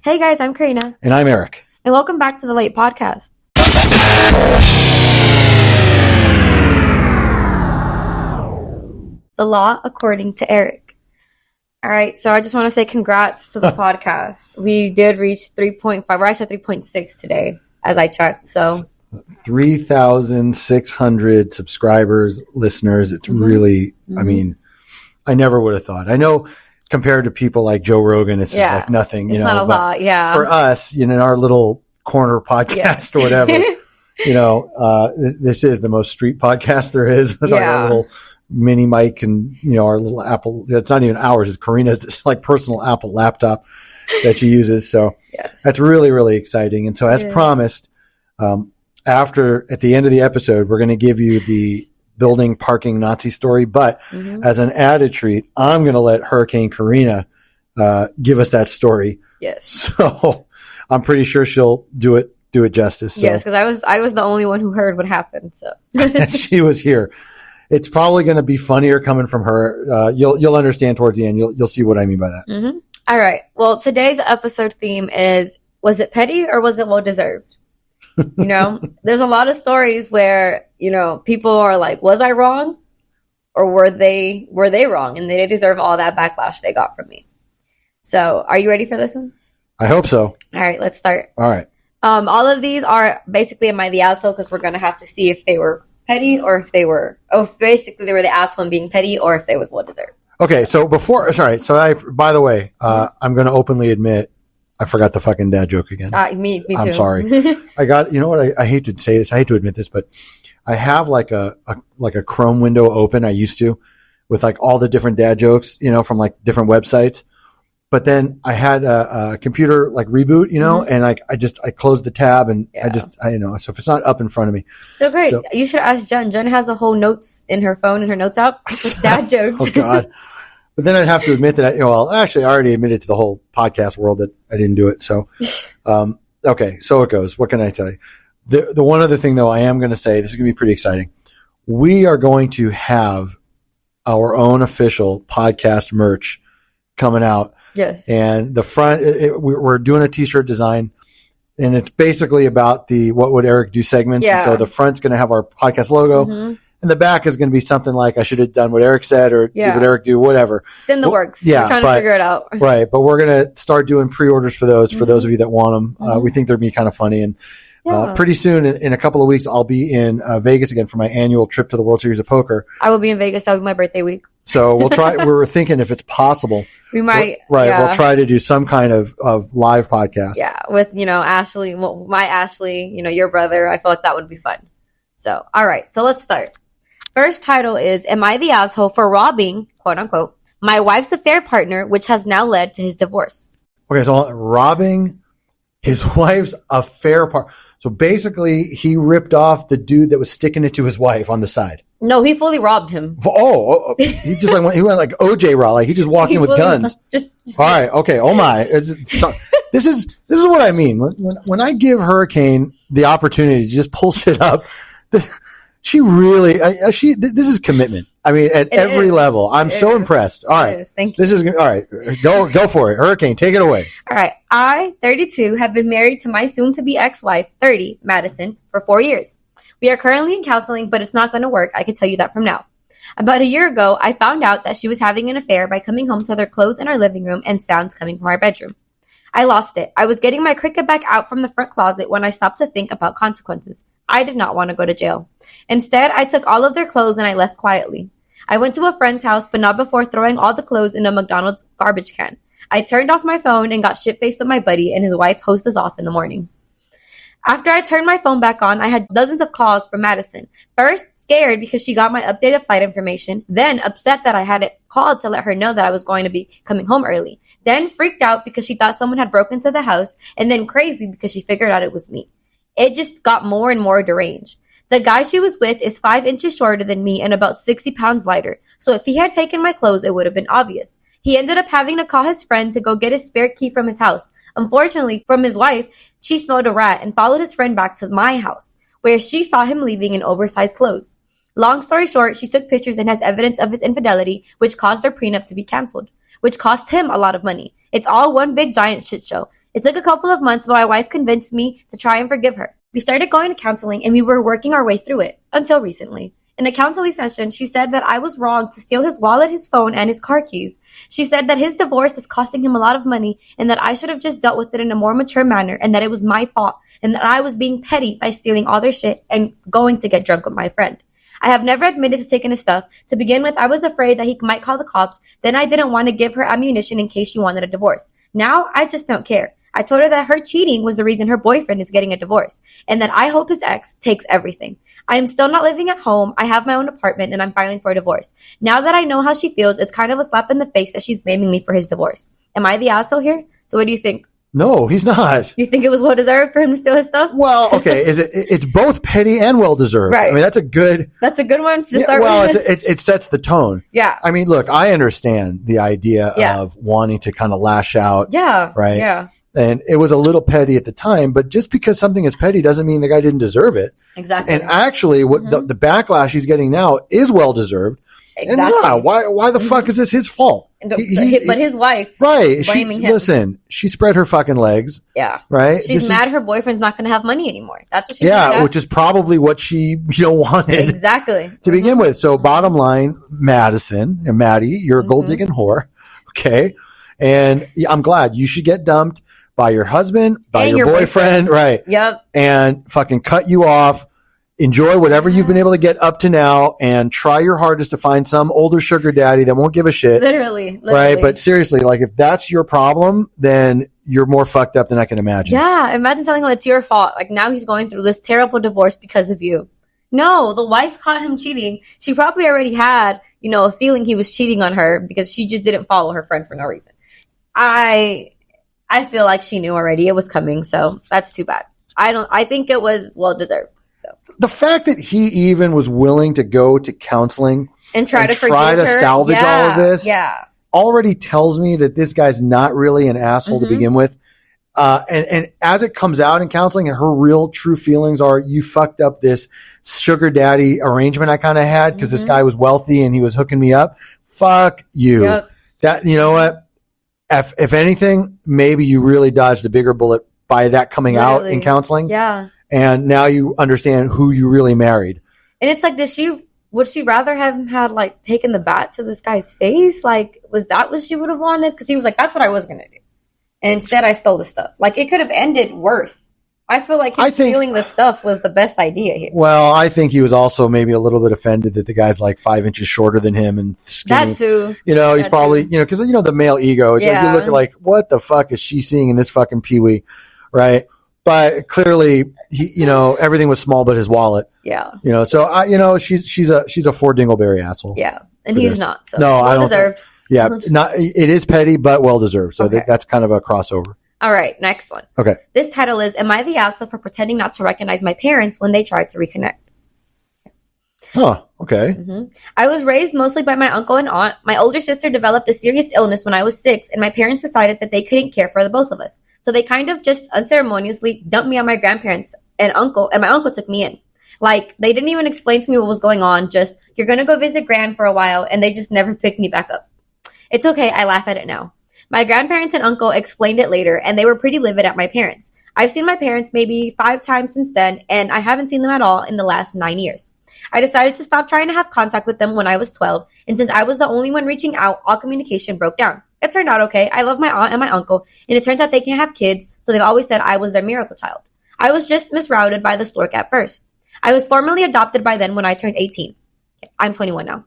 Hey guys, I'm Karina. And I'm Eric. And welcome back to the Late Podcast. The law according to Eric. All right, so I just want to say congrats to the podcast. We did reach 3.5. We're actually at 3.6 today, as I checked. So 3,600 subscribers, listeners. It's really, I mean, I never would have thought. I know compared to people like Joe Rogan, it's just like nothing. It's not a lot, yeah. For us, in our little corner podcast or whatever, this is the most street podcast there is with our little mini mic and, our little Apple. It's not even ours. It's Karina's. It's like personal Apple laptop that she uses. So that's really, really exciting. And so as promised, at the end of the episode, we're going to give you the building parking Nazi story. But as an added treat, I'm going to let Hurricane Karina give us that story. Yes. So I'm pretty sure she'll do it justice. So. Yes, because I was the only one who heard what happened. So she was here. It's probably going to be funnier coming from her. You'll understand towards the end. You'll see what I mean by that. Mm-hmm. All right. Well, today's episode theme is: was it petty or was it well deserved? There's a lot of stories where people are like, was I wrong, or were they wrong, and they deserve all that backlash they got from me. So, are you ready for this one? I hope so. All right, let's start. All right. All of these are basically am I the asshole, because we're going to have to see if they were petty or if they were, basically they were the asshole and being petty, or if they was well deserved. Okay, so by the way, I'm going to openly admit I forgot the fucking dad joke again. Me too. I'm sorry. I got, I hate to say this, I hate to admit this, but I have like a Chrome window open. I used to, with like all the different dad jokes, from like different websites. But then I had a computer like reboot, and I closed the tab and so if it's not up in front of me. So great. So, you should ask Jen. Jen has a whole notes in her phone, in her notes app with dad jokes. Oh God. But then I'd have to admit that actually I already admitted to the whole podcast world that I didn't do it. So, okay. So it goes. What can I tell you? The one other thing though, I am going to say, this is going to be pretty exciting. We are going to have our own official podcast merch coming out. Yes. And the front, we're doing a t-shirt design, and it's basically about the What Would Eric Do segments. Yeah. And so the front's going to have our podcast logo, and the back is going to be something like I should have done what Eric said, or did what Eric do, whatever. It's in the works. Yeah. We're trying to figure it out. Right. But we're going to start doing pre-orders for those, for those of you that want them. We think they'll be kind of funny. And pretty soon, in a couple of weeks, I'll be in Vegas again for my annual trip to the World Series of Poker. I will be in Vegas. That'll be my birthday week. So we'll try. We're thinking if it's possible, we might. Right. Yeah. We'll try to do some kind of live podcast. Yeah, with Ashley, my Ashley, your brother. I feel like that would be fun. So, all right. So let's start. First title is: Am I the asshole for robbing, quote unquote, my wife's affair partner, which has now led to his divorce? Okay, so robbing his wife's affair partner. So basically, he ripped off the dude that was sticking it to his wife on the side. No, he fully robbed him. Oh, he just he went like OJ raw, like he just walked in with guns. Just all right, okay. Oh my, this is what I mean. When I give Hurricane the opportunity to just pull shit up, she really this is commitment. I mean, at every level. I'm so impressed. All right, thank you. This is all right. Go for it, Hurricane. Take it away. All right, I, 32, have been married to my soon-to-be ex-wife, 30, Madison, for 4 years. We are currently in counseling, but it's not going to work. I can tell you that from now. About a year ago, I found out that she was having an affair by coming home to their clothes in our living room and sounds coming from our bedroom. I lost it. I was getting my cricket back out from the front closet when I stopped to think about consequences. I did not want to go to jail. Instead, I took all of their clothes and I left quietly. I went to a friend's house, but not before throwing all the clothes in a McDonald's garbage can. I turned off my phone and got shit-faced with my buddy and his wife hosed us off in the morning. After I turned my phone back on, I had dozens of calls from Madison. First, scared because she got my updated flight information. Then, upset that I had called to let her know that I was going to be coming home early. Then, freaked out because she thought someone had broken into the house. And then crazy because she figured out it was me. It just got more and more deranged. The guy she was with is 5 inches shorter than me and about 60 pounds lighter. So if he had taken my clothes, it would have been obvious. He ended up having to call his friend to go get his spare key from his house. Unfortunately, from his wife, she smelled a rat and followed his friend back to my house, where she saw him leaving in oversized clothes. Long story short, she took pictures and has evidence of his infidelity, which caused their prenup to be canceled, which cost him a lot of money. It's all one big giant shit show. It took a couple of months, but my wife convinced me to try and forgive her. We started going to counseling and we were working our way through it until recently. In a counseling session, she said that I was wrong to steal his wallet, his phone, and his car keys. She said that his divorce is costing him a lot of money and that I should have just dealt with it in a more mature manner and that it was my fault and that I was being petty by stealing all their shit and going to get drunk with my friend. I have never admitted to taking his stuff. To begin with, I was afraid that he might call the cops. Then I didn't want to give her ammunition in case she wanted a divorce. Now, I just don't care. I told her that her cheating was the reason her boyfriend is getting a divorce and that I hope his ex takes everything. I am still not living at home. I have my own apartment and I'm filing for a divorce. Now that I know how she feels, it's kind of a slap in the face that she's blaming me for his divorce. Am I the asshole here? So what do you think? No, he's not. You think it was well deserved for him to steal his stuff? Well, okay. It's both petty and well deserved. Right. I mean, that's a good one to start with. Well, it sets the tone. Yeah. I mean, look, I understand the idea of wanting to kind of lash out. Yeah. Right. Yeah. And it was a little petty at the time, but just because something is petty doesn't mean the guy didn't deserve it. Exactly. And actually, what the backlash he's getting now is well deserved. Exactly. And why the fuck is this his fault? But his wife, right? Blaming him. Listen, she spread her fucking legs. Yeah. Right. She's mad her boyfriend's not going to have money anymore. That's what she's mad at. Which is probably what she wanted. Exactly. To begin with. So bottom line, Madison and Maddie, you're a gold digging whore. Okay. And I'm glad you should get dumped by your husband, by your boyfriend. Right. Yep. And fucking cut you off. Enjoy whatever you've been able to get up to now and try your hardest to find some older sugar daddy that won't give a shit. Literally. Right. But seriously, like if that's your problem, then you're more fucked up than I can imagine. Yeah. Imagine telling him it's your fault. Like now he's going through this terrible divorce because of you. No, the wife caught him cheating. She probably already had, a feeling he was cheating on her because she just didn't follow her friend for no reason. I feel like she knew already it was coming. So that's too bad. I think it was well deserved. So the fact that he even was willing to go to counseling and try to salvage all of this already tells me that this guy's not really an asshole to begin with. And as it comes out in counseling, her real true feelings are you fucked up this sugar daddy arrangement I kind of had because this guy was wealthy and he was hooking me up. Fuck you. Yep. That, you know what? If anything, maybe you really dodged a bigger bullet by that coming out in counseling. Yeah. And now you understand who you really married. And it's like, would she rather have had like taken the bat to this guy's face? Like, was that what she would have wanted? Because he was like, that's what I was going to do. And instead I stole the stuff. Like, it could have ended worse. I feel like stealing the stuff was the best idea here. Well, I think he was also maybe a little bit offended that the guy's like 5 inches shorter than him and skinny. That too. He's probably, because, the male ego. It's like you look like, what the fuck is she seeing in this fucking peewee? Right? But clearly, he, everything was small but his wallet. Yeah. So she's a Ford Dingleberry asshole. Yeah. And he's not. So no, I don't. Deserved. Yeah. It is petty, but well deserved. So that's kind of a crossover. All right. Next one. Okay. This title is, Am I the asshole for pretending not to recognize my parents when they tried to reconnect? Huh. Okay. I was raised mostly by my uncle and aunt. My older sister developed a serious illness when I was 6, and my parents decided that they couldn't care for the both of us. So they kind of just unceremoniously dumped me on my grandparents and my uncle took me in. Like, they didn't even explain to me what was going on. Just, you're going to go visit Gran for a while, and they just never picked me back up. It's okay. I laugh at it now. My grandparents and uncle explained it later, and they were pretty livid at my parents. I've seen my parents maybe 5 times since then, and I haven't seen them at all in the last 9 years. I decided to stop trying to have contact with them when I was 12, and since I was the only one reaching out, all communication broke down. It turned out okay. I love my aunt and my uncle, and it turns out they can't have kids, so they've always said I was their miracle child. I was just misrouted by the stork at first. I was formally adopted by then when I turned 18. I'm 21 now.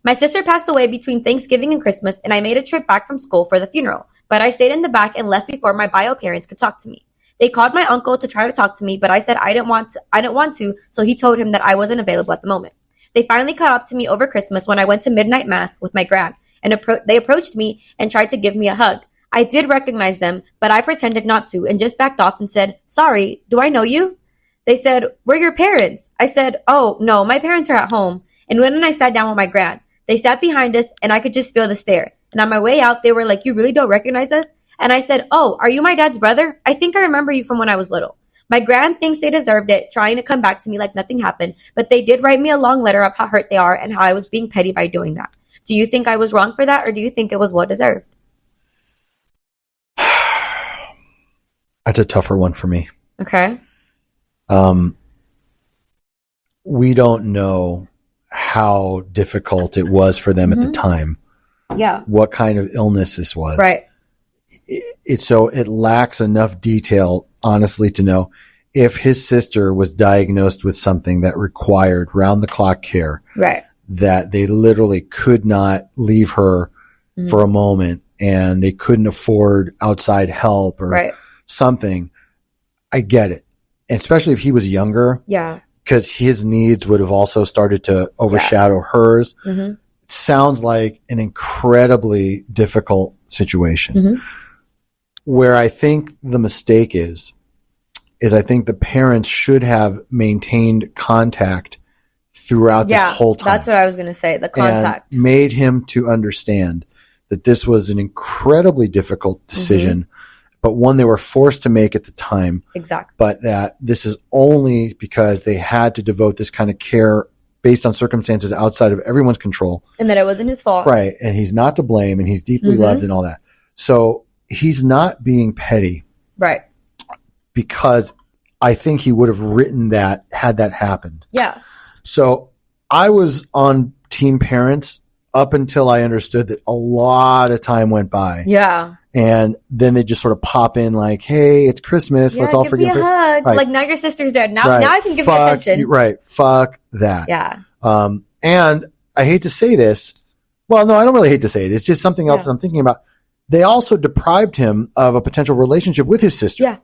My sister passed away between Thanksgiving and Christmas, and I made a trip back from school for the funeral, but I stayed in the back and left before my bio parents could talk to me. They called my uncle to try to talk to me, but I said I didn't want to, so he told him that I wasn't available at the moment. They finally caught up to me over Christmas when I went to midnight mass with my gran, and they approached me and tried to give me a hug. I did recognize them, but I pretended not to and just backed off and said, "Sorry, do I know you?" They said, "We're your parents." I said, "Oh, no, my parents are at home." And when I sat down with my gran, they sat behind us and I could just feel the stare. And on my way out, they were like, "You really don't recognize us?" And I said, "Oh, are you my dad's brother? I think I remember you from when I was little." My gran thinks they deserved it, trying to come back to me like nothing happened, but they did write me a long letter of how hurt they are and how I was being petty by doing that. Do you think I was wrong for that, or do you think it was well deserved? That's a tougher one for me. Okay. We don't know how difficult it was for them at the time. Yeah. What kind of illness this was. Right. So it lacks enough detail, honestly, to know if his sister was diagnosed with something that required round-the-clock care. Right. That they literally could not leave her for a moment, and they couldn't afford outside help or something. I get it. And especially if he was younger. Yeah. Because his needs would have also started to overshadow hers. It sounds like an incredibly difficult situation. Where I think the mistake is I think the parents should have maintained contact throughout this whole time. That's what I was going to say, the contact. And made him to understand that this was an incredibly difficult decision, but one they were forced to make at the time. Exactly. But that this is only because they had to devote this kind of care based on circumstances outside of everyone's control. And that it wasn't his fault. Right. And he's not to blame, and he's deeply loved and all that. So he's not being petty. Right. Because I think he would have written that had that happened. Yeah. So I was on team parents up until I understood that a lot of time went by. Yeah. And then they just sort of pop in like, hey, it's Christmas. Let's all forgive me a hug. Right. Like, now your sister's dead. Now I can give you attention. Right. Fuck that. Yeah. And I hate to say this. Well, no, I don't really hate to say it. It's just something else that I'm thinking about. They also deprived him of a potential relationship with his sister. Yeah.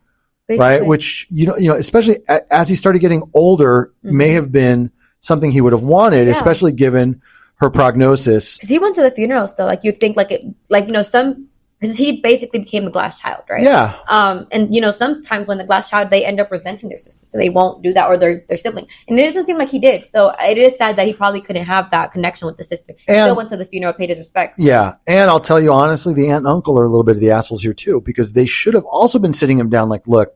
Basically. Right. Which, you know, especially as he started getting older, may have been something he would have wanted, especially given her prognosis. Because he went to the funeral still. Like, you'd think because he basically became the glass child, right? Yeah. And sometimes when the glass child, they end up resenting their sister, so they won't do that, or their sibling. And it doesn't seem like he did. So it is sad that he probably couldn't have that connection with the sister. He still went to the funeral, paid his respects. Yeah. And I'll tell you honestly, the aunt and uncle are a little bit of the assholes here too, because they should have also been sitting him down like, look,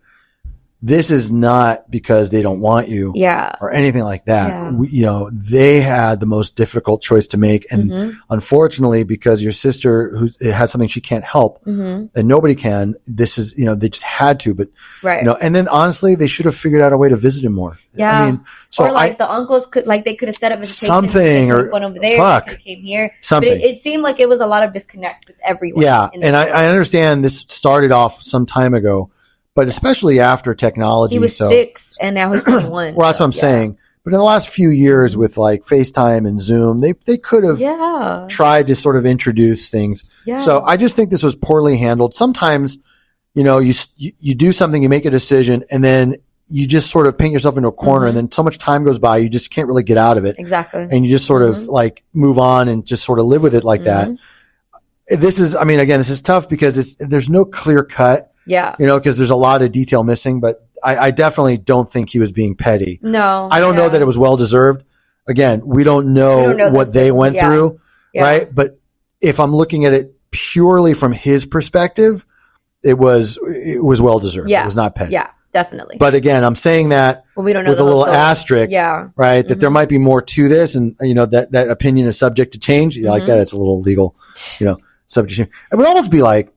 this is not because they don't want you or anything like that. Yeah. They had the most difficult choice to make. And unfortunately, because your sister has something she can't help and nobody can, this is, they just had to, but, and then honestly, they should have figured out a way to visit him more. Yeah. I mean, so or the uncles they could have set up visitation. Something or one over there. They came here. Something. But it seemed like it was a lot of disconnect with everyone. Yeah. And I understand this started off some time ago. But especially after technology. He was 6 and now he's 21. Well, that's what I'm saying. But in the last few years with like FaceTime and Zoom, they could have tried to sort of introduce things. Yeah. So I just think this was poorly handled. Sometimes, you do something, you make a decision, and then you just sort of paint yourself into a corner, and then so much time goes by, you just can't really get out of it. Exactly. And you just sort of like move on and just sort of live with it like that. This is tough because there's no clear cut. Yeah. Because there's a lot of detail missing, but I definitely don't think he was being petty. No. I don't know that it was well deserved. Again, we don't know what they went through, right? But if I'm looking at it purely from his perspective, it was well deserved. Yeah. It was not petty. Yeah, definitely. But again, I'm saying that we don't know with a little asterisk, right? That there might be more to this, and that opinion is subject to change. Like that, it's a little legal, subject to change. It would almost be like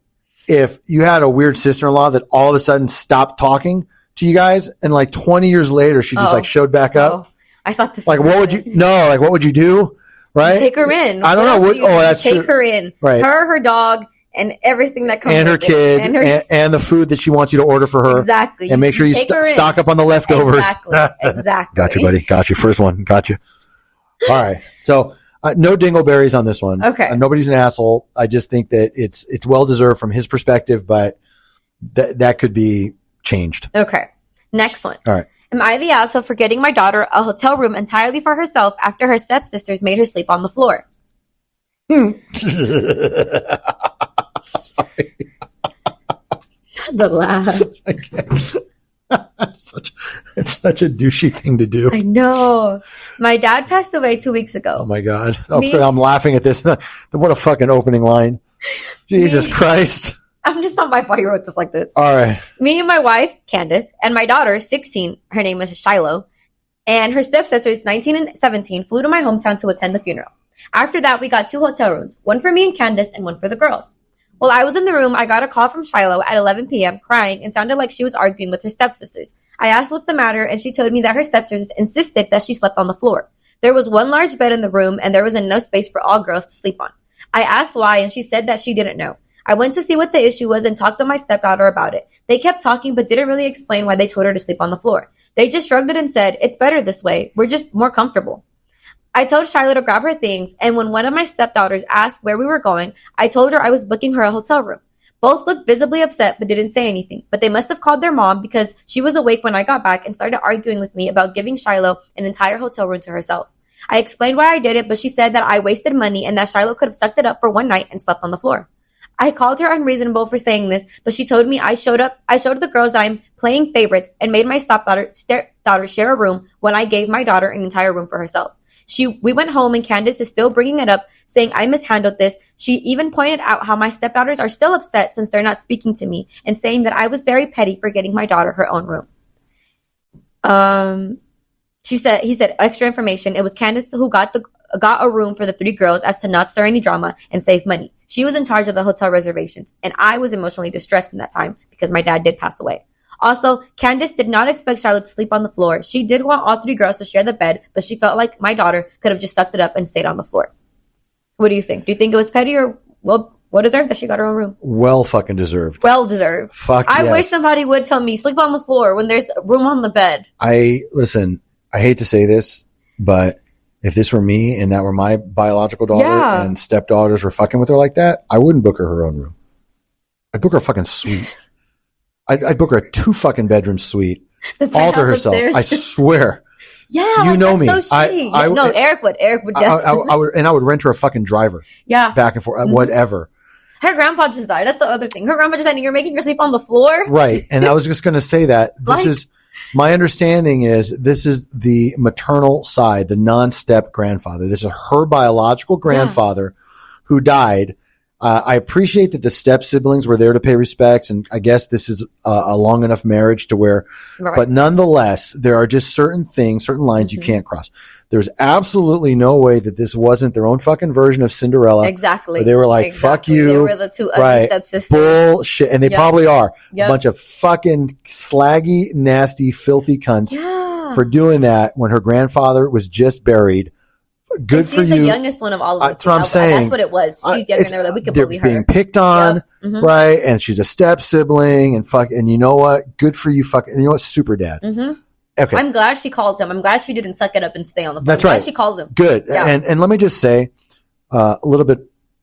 if you had a weird sister-in-law that all of a sudden stopped talking to you guys, and like 20 years later, she just showed back up. I thought this what would you do? Right? Take her in. I don't know. That's true. Take her in. Right. Her dog, and everything that comes and her kid, and the food that she wants you to order for her. Exactly. And make sure you stock up on the leftovers. Exactly. Got you, buddy. Got you. First one. Got you. All right. So no dingleberries on this one. Okay. Nobody's an asshole. I just think that it's well deserved from his perspective, but that could be changed. Okay. Next one. All right. Am I the asshole for getting my daughter a hotel room entirely for herself after her stepsisters made her sleep on the floor? The laugh. It's such a douchey thing to do. I know. My dad passed away 2 weeks ago. Oh my God. I'm laughing at this. What a fucking opening line. Jesus Christ. I'm just not my fault he wrote this like this. All right. Me and my wife, Candace, and my daughter, 16, her name is Shiloh, and her stepsisters, 19 and 17, flew to my hometown to attend the funeral. After that, we got 2 hotel rooms, one for me and Candace and one for the girls. While I was in the room, I got a call from Shiloh at 11 p.m. crying and sounded like she was arguing with her stepsisters. I asked what's the matter, and she told me that her stepsisters insisted that she slept on the floor. There was one large bed in the room, and there was enough space for all girls to sleep on. I asked why, and she said that she didn't know. I went to see what the issue was and talked to my stepdaughter about it. They kept talking but didn't really explain why they told her to sleep on the floor. They just shrugged it and said, it's better this way. We're just more comfortable. I told Shiloh to grab her things, and when one of my stepdaughters asked where we were going, I told her I was booking her a hotel room. Both looked visibly upset but didn't say anything, but they must have called their mom because she was awake when I got back and started arguing with me about giving Shiloh an entire hotel room to herself. I explained why I did it, but she said that I wasted money and that Shiloh could have sucked it up for one night and slept on the floor. I called her unreasonable for saying this, but she told me I showed the girls that I'm playing favorites and made my stepdaughter share a room when I gave my daughter an entire room for herself. We went home and Candace is still bringing it up, saying I mishandled this. She even pointed out how my stepdaughters are still upset since they're not speaking to me and saying that I was very petty for getting my daughter her own room. He said, extra information. It was Candace who got a room for the 3 girls as to not stir any drama and save money. She was in charge of the hotel reservations, and I was emotionally distressed in that time because my dad did pass away. Also, Candace did not expect Charlotte to sleep on the floor. She did want all 3 girls to share the bed, but she felt like my daughter could have just sucked it up and stayed on the floor. What do you think? Do you think it was petty or well deserved that she got her own room? Well fucking deserved. Well deserved. Fuck I yes. wish somebody would tell me, sleep on the floor when there's room on the bed. Listen, I hate to say this, but if this were me and that were my biological daughter and stepdaughters were fucking with her like that, I wouldn't book her own room. I'd book her a fucking suite. I'd book her a 2 fucking bedroom suite all to herself. Upstairs. I swear. Yeah, you know me. So no, Eric would. I would rent her a fucking driver. Yeah, back and forth, whatever. Her grandpa just died. That's the other thing. Her grandpa just died, and you're making her sleep on the floor. Right, and I was just going to say that this is my understanding is this is the maternal side, the non-step grandfather. This is her biological grandfather who died. I appreciate that the step siblings were there to pay respects, and I guess this is a long enough marriage to where, but nonetheless, there are just certain things, certain lines you can't cross. There's absolutely no way that this wasn't their own fucking version of Cinderella. Exactly. Where they were like, fuck you. They were the 2 ugly stepsisters. Bullshit. And they probably are. A bunch of fucking slaggy, nasty, filthy cunts for doing that when her grandfather was just buried. Good for you. She's the youngest one of all of them. That's what I'm saying. That's what it was. She's younger, and they were like, we could bully her. They're being picked on, right? And she's a step sibling, and you know what? Good for you, and you know what? Super dad. Okay. I'm glad she called him. I'm glad she didn't suck it up and stay on the phone. That's right. She called him. Good. Yeah. And let me just say a little bit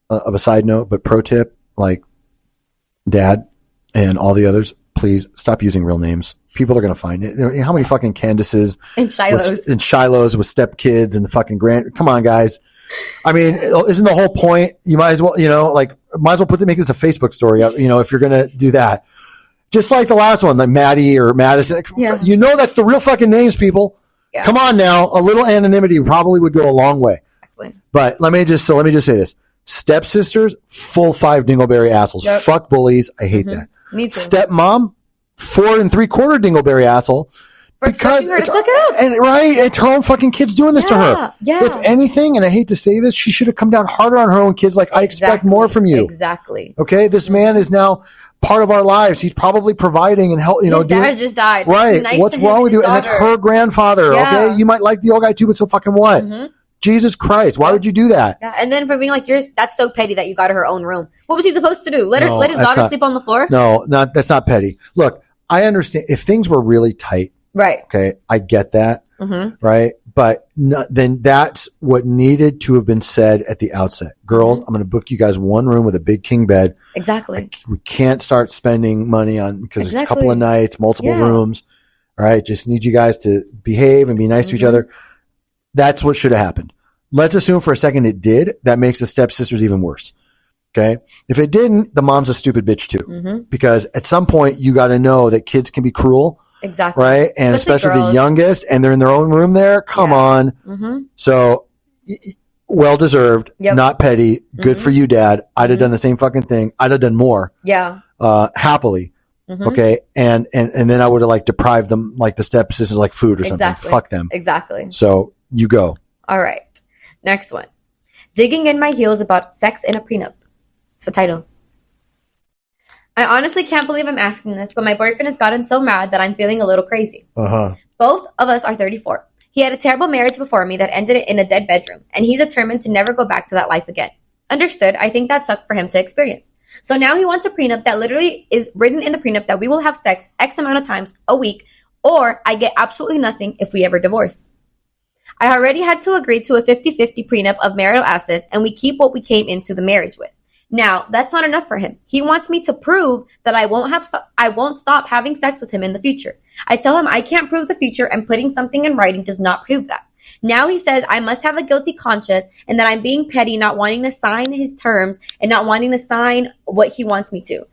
of a side note, but pro tip, like Dad and all the others, please stop using real names. People are going to find it. How many fucking Candaces and Shilohs with stepkids and the fucking come on, guys. I mean, isn't the whole point? You might as well, might as well make this a Facebook story, if you're going to do that. Just like the last one, like Maddie or Madison. Yeah. That's the real fucking names, people. Yeah. Come on now. A little anonymity probably would go a long way. Exactly. But let me just say this. Stepsisters, full 5 dingleberry assholes. Yep. Fuck bullies. I hate that. Me too. Stepmom, 4 3/4 dingleberry asshole. Because her to suck it up. It's her own fucking kids doing this to her. Yeah. If anything, and I hate to say this, she should have come down harder on her own kids. Like, I expect more from you. Exactly. Okay? This man is now part of our lives. He's probably providing and help. His dad just died. Right. What's wrong with you? And that's her grandfather. Yeah. Okay. You might like the old guy too, but so fucking what? Jesus Christ. Why would you do that? Yeah. And then for being like, that's so petty that you got her own room. What was he supposed to do? Let his daughter sleep on the floor? No, that's not petty. Look, I understand if things were really tight. Right. Okay. I get that. Right. But then that's what needed to have been said at the outset. Girls, I'm going to book you guys one room with a big king bed. Exactly. We can't start spending money on, because it's a couple of nights, multiple rooms. All right. Just need you guys to behave and be nice to each other. That's what should have happened. Let's assume for a second it did. That makes the stepsisters even worse. Okay. If it didn't, the mom's a stupid bitch too. Because at some point you got to know that kids can be cruel. Exactly. Right. And especially the youngest, and they're in their own room there. Come on. So well deserved, not petty. Good for you, Dad. I'd have done the same fucking thing. I'd have done more. Yeah. Happily. Okay. And then I would have like deprived them, like the stepsisters, like food or something. Fuck them. Exactly. So you go. All right. Next one. Digging in my heels about sex in a prenup. It's the title. I honestly can't believe I'm asking this, but my boyfriend has gotten so mad that I'm feeling a little crazy. Uh-huh. Both of us are 34. He had a terrible marriage before me that ended in a dead bedroom, and he's determined to never go back to that life again. Understood. I think that sucked for him to experience. So now he wants a prenup that literally is written in the prenup that we will have sex X amount of times a week, or I get absolutely nothing if we ever divorce. I already had to agree to a 50-50 prenup of marital assets, and we keep what we came into the marriage with. Now, that's not enough for him. He wants me to prove that I won't stop having sex with him in the future. I tell him I can't prove the future, and putting something in writing does not prove that. Now he says I must have a guilty conscience and that I'm being petty, not wanting to sign his terms and not wanting to sign what he wants me to.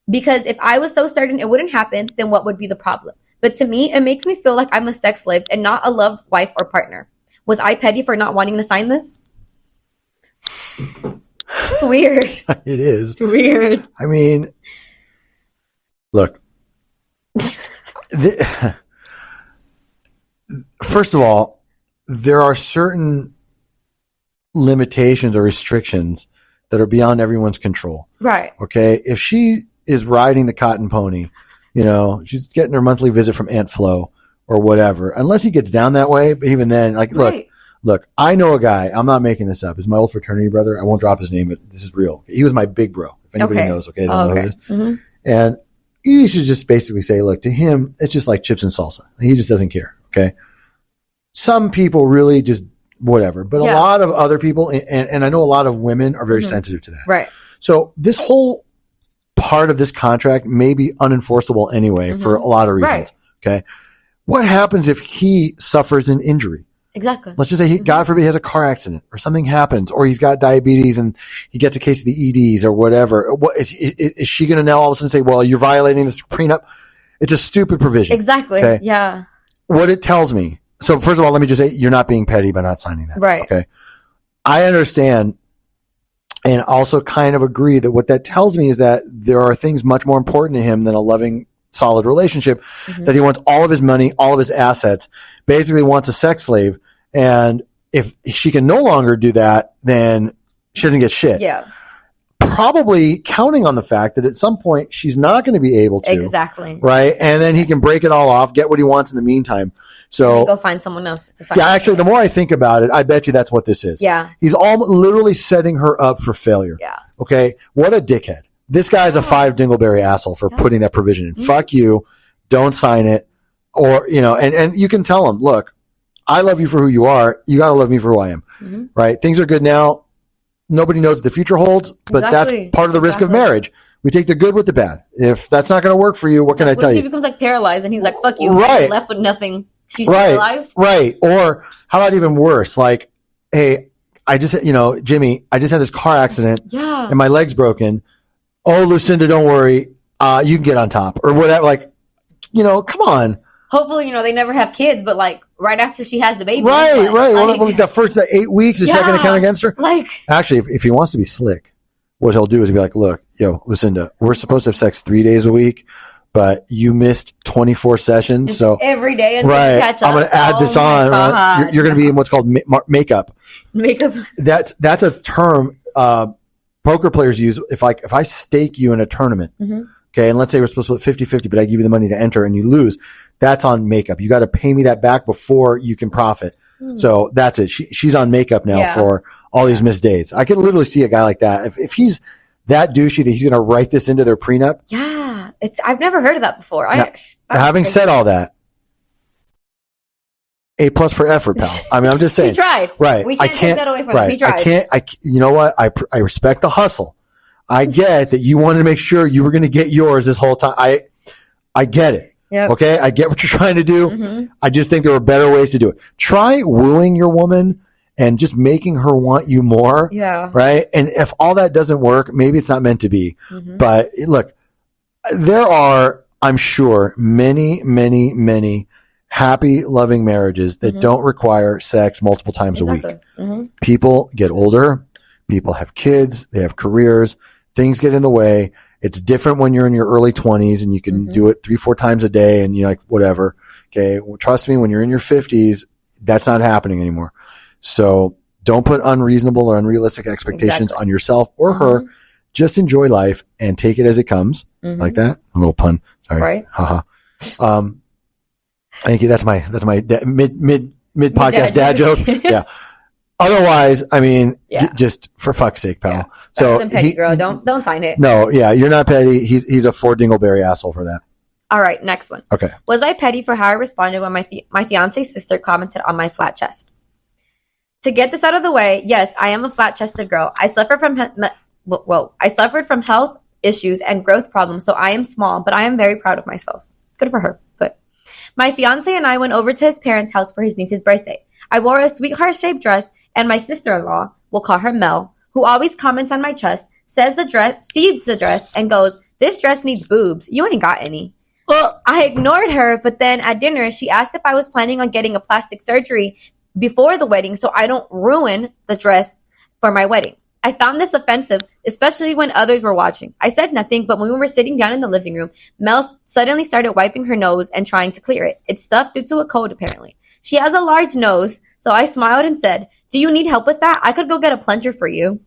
Because if I was so certain it wouldn't happen, then what would be the problem? But to me, it makes me feel like I'm a sex slave and not a loved wife or partner. Was I petty for not wanting to sign this? It's weird. It is. It's weird. I mean, look. First of all, there are certain limitations or restrictions that are beyond everyone's control. Right. Okay? If she is riding the cotton pony, she's getting her monthly visit from Aunt Flo or whatever, unless he gets down that way, but even then, like, Look, I know a guy, I'm not making this up. He's my old fraternity brother. I won't drop his name, but this is real. He was my big bro, if anybody knows, okay? Know who it is. Mm-hmm. And you should just basically say, look, to him, it's just like chips and salsa. He just doesn't care, okay? Some people really just whatever, but a lot of other people, and I know a lot of women are very sensitive to that. Right. So this whole part of this contract may be unenforceable anyway for a lot of reasons, okay? What happens if he suffers an injury? Exactly. Let's just say, God forbid, he has a car accident or something happens, or he's got diabetes and he gets a case of the EDs or whatever. What is she going to now all of a sudden say, well, you're violating this prenup? It's a stupid provision. Exactly. Okay? Yeah. What it tells me. So first of all, let me just say, you're not being petty by not signing that. Right. Okay. I understand and also kind of agree that what that tells me is that there are things much more important to him than a loving, solid relationship, that he wants all of his money, all of his assets, basically wants a sex slave. And if she can no longer do that, then she doesn't get shit. Yeah. Probably counting on the fact that at some point she's not going to be able to. Exactly. Right. And then he can break it all off, get what he wants in the meantime. So go find someone else to sign. Yeah, actually, the more I think about it, I bet you that's what this is. Yeah. He's literally setting her up for failure. Yeah. Okay. What a dickhead. This guy's a 5 dingleberry asshole for putting that provision in. Fuck you. Don't sign it. Or, and you can tell him, look, I love you for who you are. You got to love me for who I am. Right? Things are good now. Nobody knows what the future holds, but that's part of the risk of marriage. We take the good with the bad. If that's not going to work for you, what can I tell you? She becomes like paralyzed and he's like, fuck you. Right. Left with nothing. She's paralyzed. Right. Or how about even worse? Like, hey, Jimmy, I just had this car accident and my leg's broken. Oh, Lucinda, don't worry. You can get on top or whatever. Like, come on. Hopefully, they never have kids, but like right after she has the baby. Right. Well, the first 8 weeks, is that going to count against her? Like, actually, if he wants to be slick, what he'll do is he'll be like, look, Lucinda, we're supposed to have sex 3 days a week, but you missed 24 sessions. So every day until you catch up. I'm going to add this on. Right? You're going to be in what's called makeup. Makeup. That's a term, poker players use. If I stake you in a tournament, okay, and let's say we're supposed to put 50-50, but I give you the money to enter and you lose, that's on makeup. You got to pay me that back before you can profit. So that's it. She's on makeup now for all these missed days. I can literally see a guy like that. If he's that douchey that he's going to write this into their prenup. Yeah. I've never heard of that before. Having said all that, A+ for effort, pal. I mean, I'm just saying. He tried. Right. We can't take that away from him. He tried. You know what? I respect the hustle. I get that you wanted to make sure you were going to get yours this whole time. I get it. Yep. Okay. I get what you're trying to do. I just think there are better ways to do it. Try wooing your woman and just making her want you more. Yeah. Right. And if all that doesn't work, maybe it's not meant to be. But look, there are, I'm sure, many, many, many happy, loving marriages that don't require sex multiple times a week. People get older. People have kids. They have careers. Things get in the way. It's different when you're in your early 20s and you can do it 3-4 times a day and you're like, whatever. Okay. Well, trust me, when you're in your 50s, that's not happening anymore. So don't put unreasonable or unrealistic expectations on yourself or her. Just enjoy life and take it as it comes. Mm-hmm. Like that? A little pun. Sorry. Right. Haha. Thank you. That's my mid podcast dad joke. Yeah. Otherwise, I mean, just for fuck's sake, pal. Yeah. So petty, girl. Don't sign it. No, yeah, you're not petty. He's a Ford Dingleberry asshole for that. All right, next one. Okay. Was I petty for how I responded when my fiance's sister commented on my flat chest? To get this out of the way, yes, I am a flat-chested girl. I suffered from health issues and growth problems, so I am small, but I am very proud of myself. Good for her. But my fiance and I went over to his parents' house for his niece's birthday. I wore a sweetheart-shaped dress, and my sister-in-law, we'll call her Mel, who always comments on my chest, sees the dress, and goes, "This dress needs boobs. You ain't got any." I ignored her, but then at dinner, she asked if I was planning on getting a plastic surgery before the wedding so I don't ruin the dress for my wedding. I found this offensive, especially when others were watching. I said nothing, but when we were sitting down in the living room, Mel suddenly started wiping her nose and trying to clear it. It's stuffed due to a cold, apparently. She has a large nose, so I smiled and said, "Do you need help with that? I could go get a plunger for you."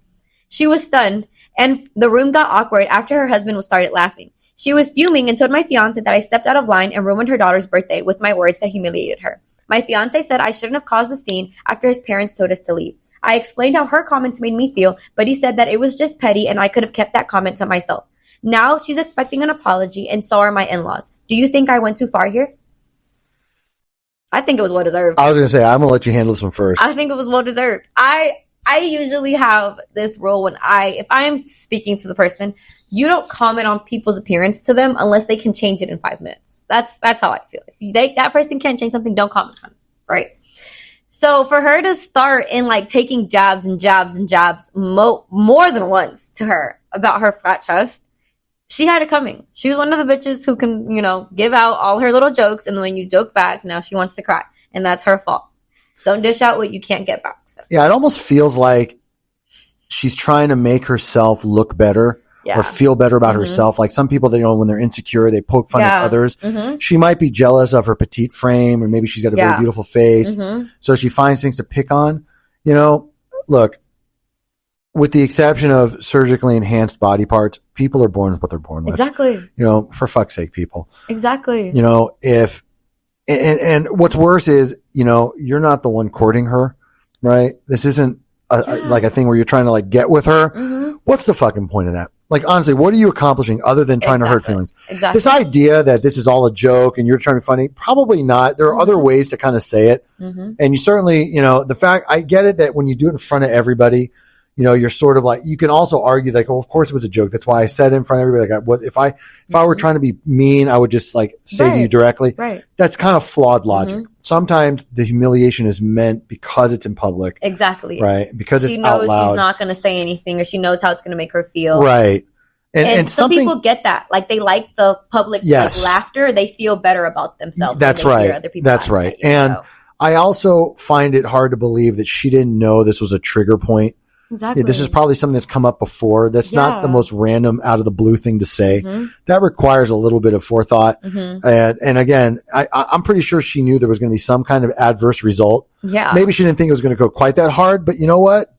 She was stunned, and the room got awkward after her husband started laughing. She was fuming and told my fiance that I stepped out of line and ruined her daughter's birthday with my words that humiliated her. My fiance said I shouldn't have caused the scene after his parents told us to leave. I explained how her comments made me feel, but he said that it was just petty and I could have kept that comment to myself. Now she's expecting an apology, and so are my in-laws. Do you think I went too far here? I think it was well deserved. I was going to say, I'm going to let you handle this one first. I think it was well deserved. I usually have this rule if I am speaking to the person, you don't comment on people's appearance to them unless they can change it in 5 minutes. That's how I feel. If that person can't change something, don't comment on it, right? So for her to start in like taking jabs more than once to her about her flat chest, she had it coming. She was one of the bitches who can, give out all her little jokes, and when you joke back, now she wants to cry, and that's her fault. Don't dish out what you can't get back. So. Yeah, it almost feels like she's trying to make herself look better or feel better about herself. Like some people, when they're insecure, they poke fun at others. Mm-hmm. She might be jealous of her petite frame, or maybe she's got a very beautiful face. Mm-hmm. So she finds things to pick on. Look, with the exception of surgically enhanced body parts, people are born with what they're born with. Exactly. For fuck's sake, people. Exactly. If And what's worse is, you're not the one courting her, right? This isn't like a thing where you're trying to get with her. Mm-hmm. What's the fucking point of that? Like, honestly, what are you accomplishing other than trying to hurt feelings? Exactly. This idea that this is all a joke and you're trying to be funny, probably not. There are other ways to kind of say it. Mm-hmm. And you certainly, the fact, I get it that when you do it in front of everybody, you're sort of like, you can also argue like, well, of course it was a joke. That's why I said it in front of everybody. Like, if I were trying to be mean, I would just say to you directly. Right. That's kind of flawed logic. Mm-hmm. Sometimes the humiliation is meant because it's in public. Exactly. Right. Because she it's out loud. She knows she's not going to say anything, or she knows how it's going to make her feel. Right. And some people get that. Like, they like the public laughter. They feel better about themselves. That's right. That's right. And I also find it hard to believe that she didn't know this was a trigger point. Exactly. This is probably something that's come up before. That's not the most random out of the blue thing to say. Mm-hmm. That requires a little bit of forethought. Mm-hmm. And again, I'm pretty sure she knew there was going to be some kind of adverse result. Yeah. Maybe she didn't think it was going to go quite that hard, but you know what?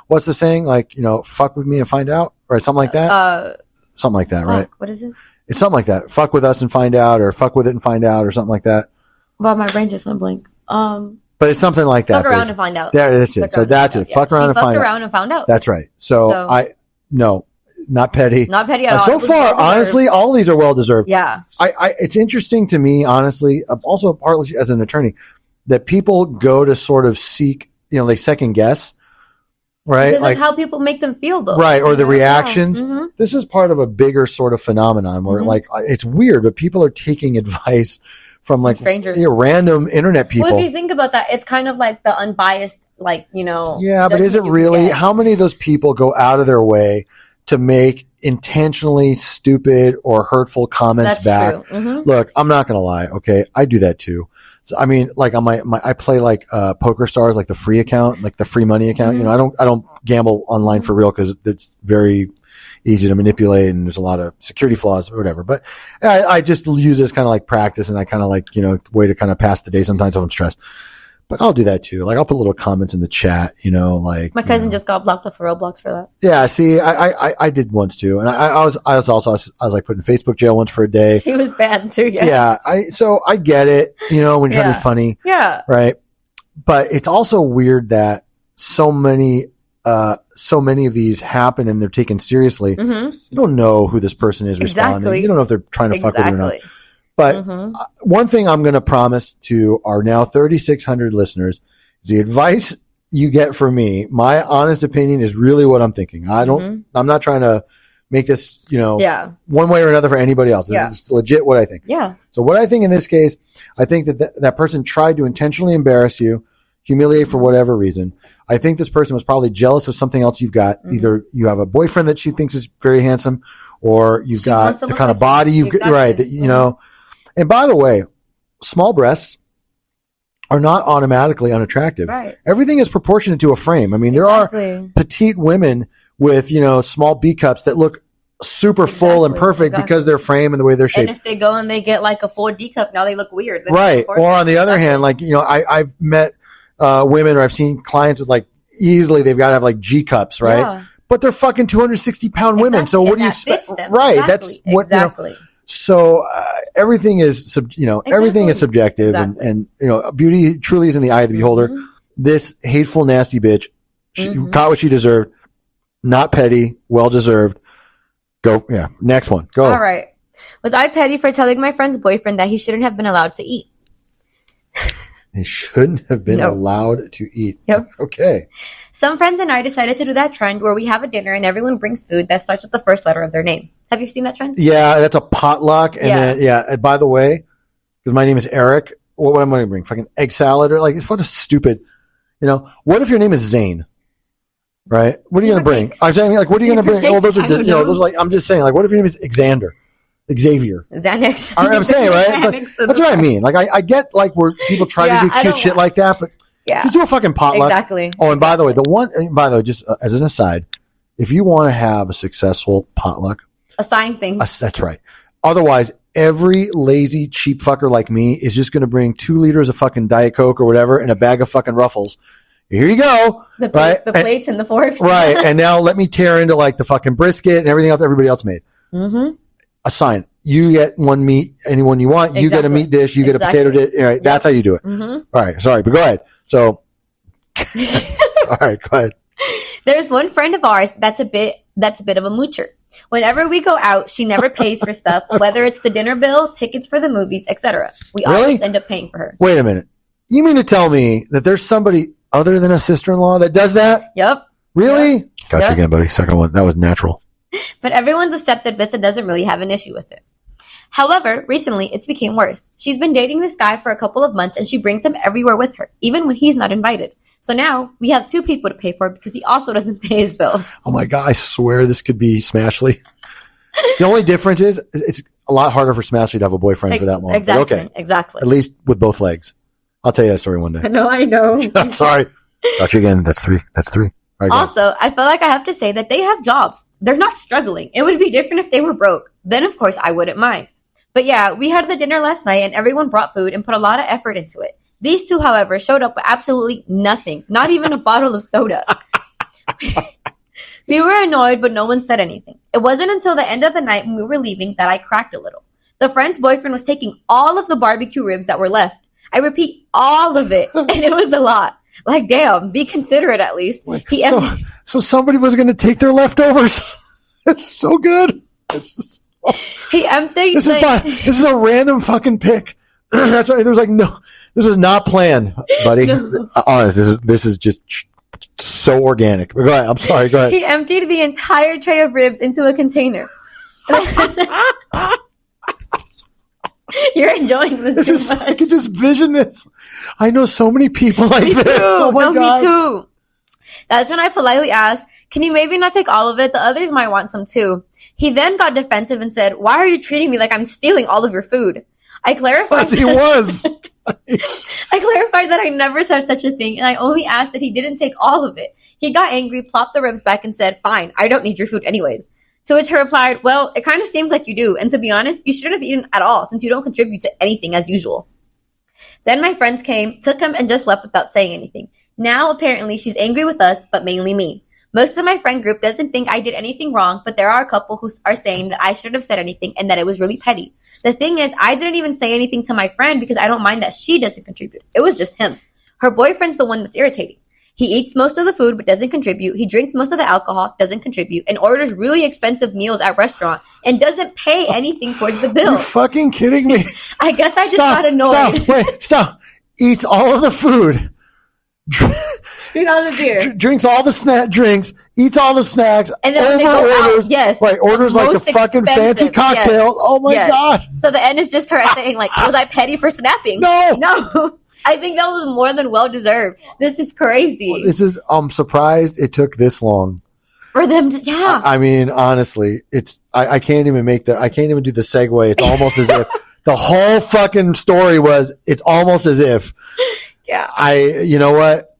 What's the saying? Like, fuck with me and find out, or something like that. Something like that, right? What is it? It's something like that. Fuck with us and find out, or fuck with it and find out, or something like that. Well, my brain just went blank. But it's something like that. Fuck around and find out. That's it. So that's it. Fuck around and find out. Fucked around and found out. That's right. So no, not petty. Not petty at all. So far, honestly, all these are well deserved. Yeah. It's interesting to me, honestly, also partly as an attorney, that people go to sort of seek, they second guess, right? Because of how people make them feel, though. Right. Or the reactions. Mm-hmm. This is part of a bigger sort of phenomenon where it's weird, but people are taking advice from strangers, random internet people. Well, if you think about that, it's kind of like the unbiased, Yeah, but is it really? How many of those people go out of their way to make intentionally stupid or hurtful comments back? Mm-hmm. Look, I'm not going to lie. Okay. I do that too. So, I mean, like on I play Poker Stars, like the free account, like the free money account. Mm-hmm. I don't gamble online for real because it's very easy to manipulate and there's a lot of security flaws or whatever. But I just use this kind of like practice, and I kind of way to kind of pass the day sometimes if I'm stressed. But I'll do that too. Like I'll put little comments in the chat, like my cousin just got blocked off Roblox for that. Yeah, see, I did once too, and I was like put in Facebook jail once for a day. She was banned too. Yeah. So I get it, when you're trying to be funny. Yeah. Right. But it's also weird that so many of these happen and they're taken seriously. Mm-hmm. You don't know who this person is responding. You don't know if they're trying to fuck with you or not. But one thing I'm going to promise to our now 3,600 listeners is the advice you get from me. My honest opinion is really what I'm thinking. I'm not trying to make this, one way or another for anybody else. This is legit what I think. Yeah. So what I think in this case, I think that person tried to intentionally embarrass you, humiliate for whatever reason. I think this person was probably jealous of something else you've got. Either you have a boyfriend that she thinks is very handsome, or you've got the kind of body you've got, right? That, And by the way, small breasts are not automatically unattractive. Right. Everything is proportionate to a frame. I mean, there are petite women with, small B cups that look super full and perfect because their frame and the way they're shaped. And if they go and they get like a full D cup, now they look weird. Right. Or on the other hand, like, I've met women, or I've seen clients with like easily they've got to have like G cups, right? Yeah. But they're fucking 260-pound women. So what do you expect? Right. That's what, so everything is, everything is subjective, and beauty truly is in the eye of the beholder. This hateful, nasty bitch, she got what she deserved. Not petty, well deserved. Go, next one. Go. All right. Was I petty for telling my friend's boyfriend that he shouldn't have been allowed to eat? He shouldn't have been allowed to eat. Yep. Okay. Some friends and I decided to do that trend where we have a dinner and everyone brings food that starts with the first letter of their name. Have you seen that trend? Yeah, that's a potluck. And then, by the way, because my name is Eric, what am I going to bring? Fucking egg salad? Or like, it's what a stupid, what if your name is Zane? Right? What are you going to bring? I'm saying, like, what are you going to bring? Well, those are, those are like, I'm just saying, like, what if your name is Xavier? Xanax. I'm saying, right? That's what I mean. Like, I get, like, where people try to do cute shit like that, but just do a fucking potluck. Exactly. Oh, and by the way, just as an aside, if you want to have a successful potluck, assign things. That's right. Otherwise, every lazy, cheap fucker like me is just going to bring 2 liters of fucking Diet Coke or whatever and a bag of fucking Ruffles. Here you go. The plates and the forks. Right. And now let me tear into like the fucking brisket and everything else everybody else made. Assign. You get one meat, anyone you want. You get a meat dish. You get a potato dish. All right. That's how you do it. All right. Sorry, but go ahead. So, all right, go ahead. There's one friend of ours that's a bit of a moocher. Whenever we go out, she never pays for stuff, whether it's the dinner bill, tickets for the movies, etc. We always end up paying for her. Wait a minute. You mean to tell me that there's somebody other than a sister-in-law that does that? Yep. Really? Yep. Gotcha again, buddy. Second one. That was natural. But everyone's accepted this and doesn't really have an issue with it. However, recently it's became worse. She's been dating this guy for a couple of months and she brings him everywhere with her, even when he's not invited. So now we have 2 people to pay for because he also doesn't pay his bills. Oh my God, I swear this could be Smashly. The only difference is it's a lot harder for Smashly to have a boyfriend for that long. Exactly. Okay. Exactly. At least with both legs. I'll tell you that story one day. No, I know. I'm sorry. Got you again. That's 3. Right, also, I feel like I have to say that they have jobs. They're not struggling. It would be different if they were broke. Then, of course, I wouldn't mind. But yeah, we had the dinner last night and everyone brought food and put a lot of effort into it. These 2, however, showed up with absolutely nothing. Not even a bottle of soda. We were annoyed, but no one said anything. It wasn't until the end of the night when we were leaving that I cracked a little. The friend's boyfriend was taking all of the barbecue ribs that were left. I repeat, all of it. And it was a lot. Like, damn, be considerate at least. So somebody was going to take their leftovers. That's so good. He emptied. This is a random fucking pick. That's right. There was like, no, this is not planned, buddy. No. Honest, this is just so organic. Go ahead. I'm sorry. Go ahead. He emptied the entire tray of ribs into a container. You're enjoying this too much. I can just vision this. I know so many people like this. Oh my God. Me too. That's when I politely asked, can you maybe not take all of it? The others might want some too. He then got defensive and said, why are you treating me like I'm stealing all of your food? I clarified. He was. I clarified that I never said such a thing, and I only asked that he didn't take all of it. He got angry, plopped the ribs back, and said, fine, I don't need your food anyways. To which I replied, well, it kind of seems like you do, and to be honest, you shouldn't have eaten at all since you don't contribute to anything as usual. Then my friends came, took him, and just left without saying anything. Now, apparently, she's angry with us, but mainly me. Most of my friend group doesn't think I did anything wrong, but there are a couple who are saying that I shouldn't have said anything and that it was really petty. The thing is, I didn't even say anything to my friend because I don't mind that she doesn't contribute. It was just him. Her boyfriend's the one that's irritating. He eats most of the food but doesn't contribute. He drinks most of the alcohol, doesn't contribute, and orders really expensive meals at restaurants and doesn't pay anything towards the bill. You're fucking kidding me. I guess I just got annoyed. Stop. Eats all of the food. Drinks all the beer. Drinks all the drinks, eats all the snacks, and then when they go orders, out, yes. Right, orders like the fucking fancy cocktail. Yes. Oh my God. So the end is just her saying like, was I petty for snapping? No. I think that was more than well deserved. This is crazy. I'm surprised it took this long. For them to, yeah. I mean, honestly, I can't even I can't even do the segue. It's almost as if the whole fucking story it's almost as if, you know what?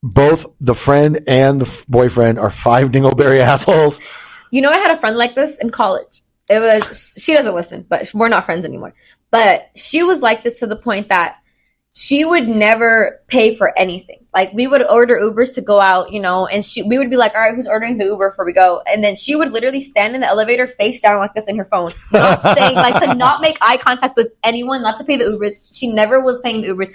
Both the friend and the boyfriend are 5 dingleberry assholes. You know, I had a friend like this in college. She doesn't listen, but we're not friends anymore. But she was like this to the point that she would never pay for anything. Like, we would order Ubers to go out, you know, and we would be like, all right, who's ordering the Uber before we go? And then she would literally stand in the elevator face down like this in her phone, not saying, like, to not make eye contact with anyone, not to pay the Ubers. She never was paying the Ubers.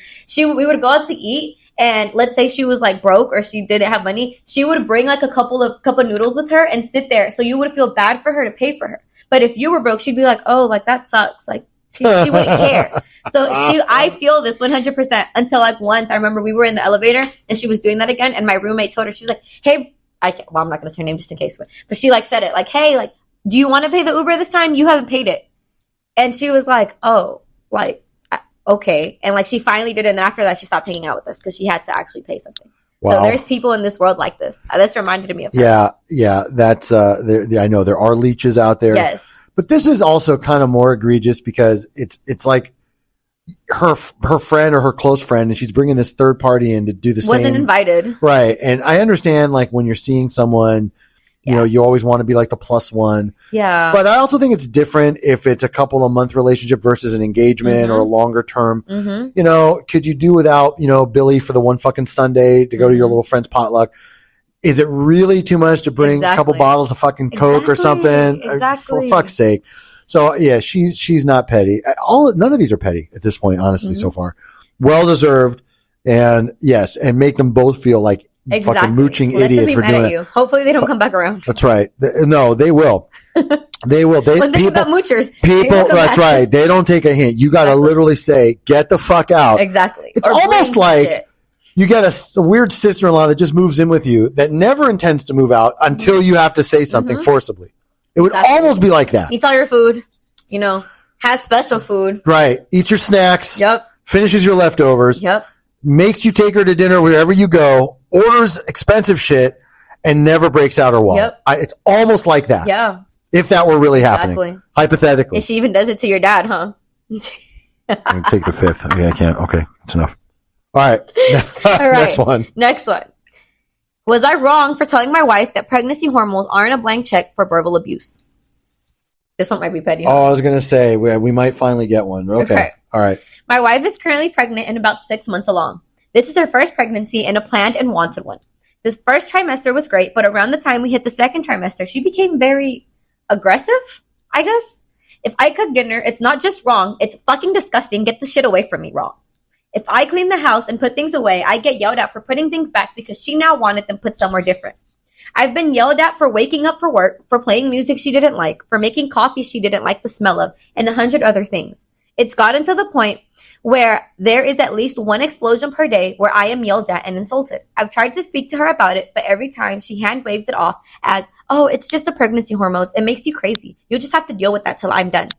We would go out to eat, and let's say she was like broke or she didn't have money, she would bring like a couple of noodles with her and sit there. So you would feel bad for her to pay for her. But if you were broke, she'd be like, oh, like, that sucks. Like, she wouldn't care. So I feel this 100% until like once I remember we were in the elevator and she was doing that again. And my roommate told her, she's like, hey, I'm not going to say her name just in case, but she like said it like, hey, like, do you want to pay the Uber this time? You haven't paid it. And she was like, oh, like, okay. And like, she finally did it. And then after that, she stopped hanging out with us because she had to actually pay something. Wow. So there's people in this world like this. This reminded me of her. Yeah. That's, I know there are leeches out there. Yes. But this is also kind of more egregious because it's like her friend or her close friend, and she's bringing this third party in to do the same. Wasn't invited. Right. And I understand, like, when you're seeing someone, you know, you always want to be like the plus one. Yeah. But I also think it's different if it's a couple of month relationship versus an engagement or a longer term. Mm-hmm. You know, could you do without, you know, Billy for the one fucking Sunday to go to your little friend's potluck? Is it really too much to bring a couple bottles of fucking Coke or something? Exactly. For fuck's sake. So yeah, she's not petty. None of these are petty at this point, honestly, so far. Well deserved. And yes, and make them both feel like fucking mooching idiots for doing it. Hopefully they don't come back around. That's right. No, they will. They will. When they about moochers. People, that's right. They don't take a hint. You got to literally say, get the fuck out. Exactly. It's almost like you get a weird sister-in-law that just moves in with you that never intends to move out until you have to say something forcibly. It would almost be like that. Eats all your food, you know, has special food. Right. Eats your snacks. Yep. Finishes your leftovers. Yep. Makes you take her to dinner wherever you go. Orders expensive shit and never breaks out her wallet. Yep. It's almost like that. Yeah. If that were really happening. Hypothetically. And she even does it to your dad, huh? Take the fifth. Okay, I can't. Okay. That's enough. All right. Next one. Was I wrong for telling my wife that pregnancy hormones aren't a blank check for verbal abuse? This one might be petty. Oh, I was going to say, we might finally get one. Okay. All right. My wife is currently pregnant and about 6 months along. This is her first pregnancy and a planned and wanted one. This first trimester was great, but around the time we hit the second trimester, she became very aggressive, I guess. If I cook dinner, it's not just wrong, it's fucking disgusting. Get the shit away from me, wrong. If I clean the house and put things away, I get yelled at for putting things back because she now wanted them put somewhere different. I've been yelled at for waking up for work, for playing music she didn't like, for making coffee she didn't like the smell of, and 100 other things. It's gotten to the point where there is at least one explosion per day where I am yelled at and insulted. I've tried to speak to her about it, but every time she hand waves it off as, oh, it's just the pregnancy hormones. It makes you crazy. You'll just have to deal with that till I'm done.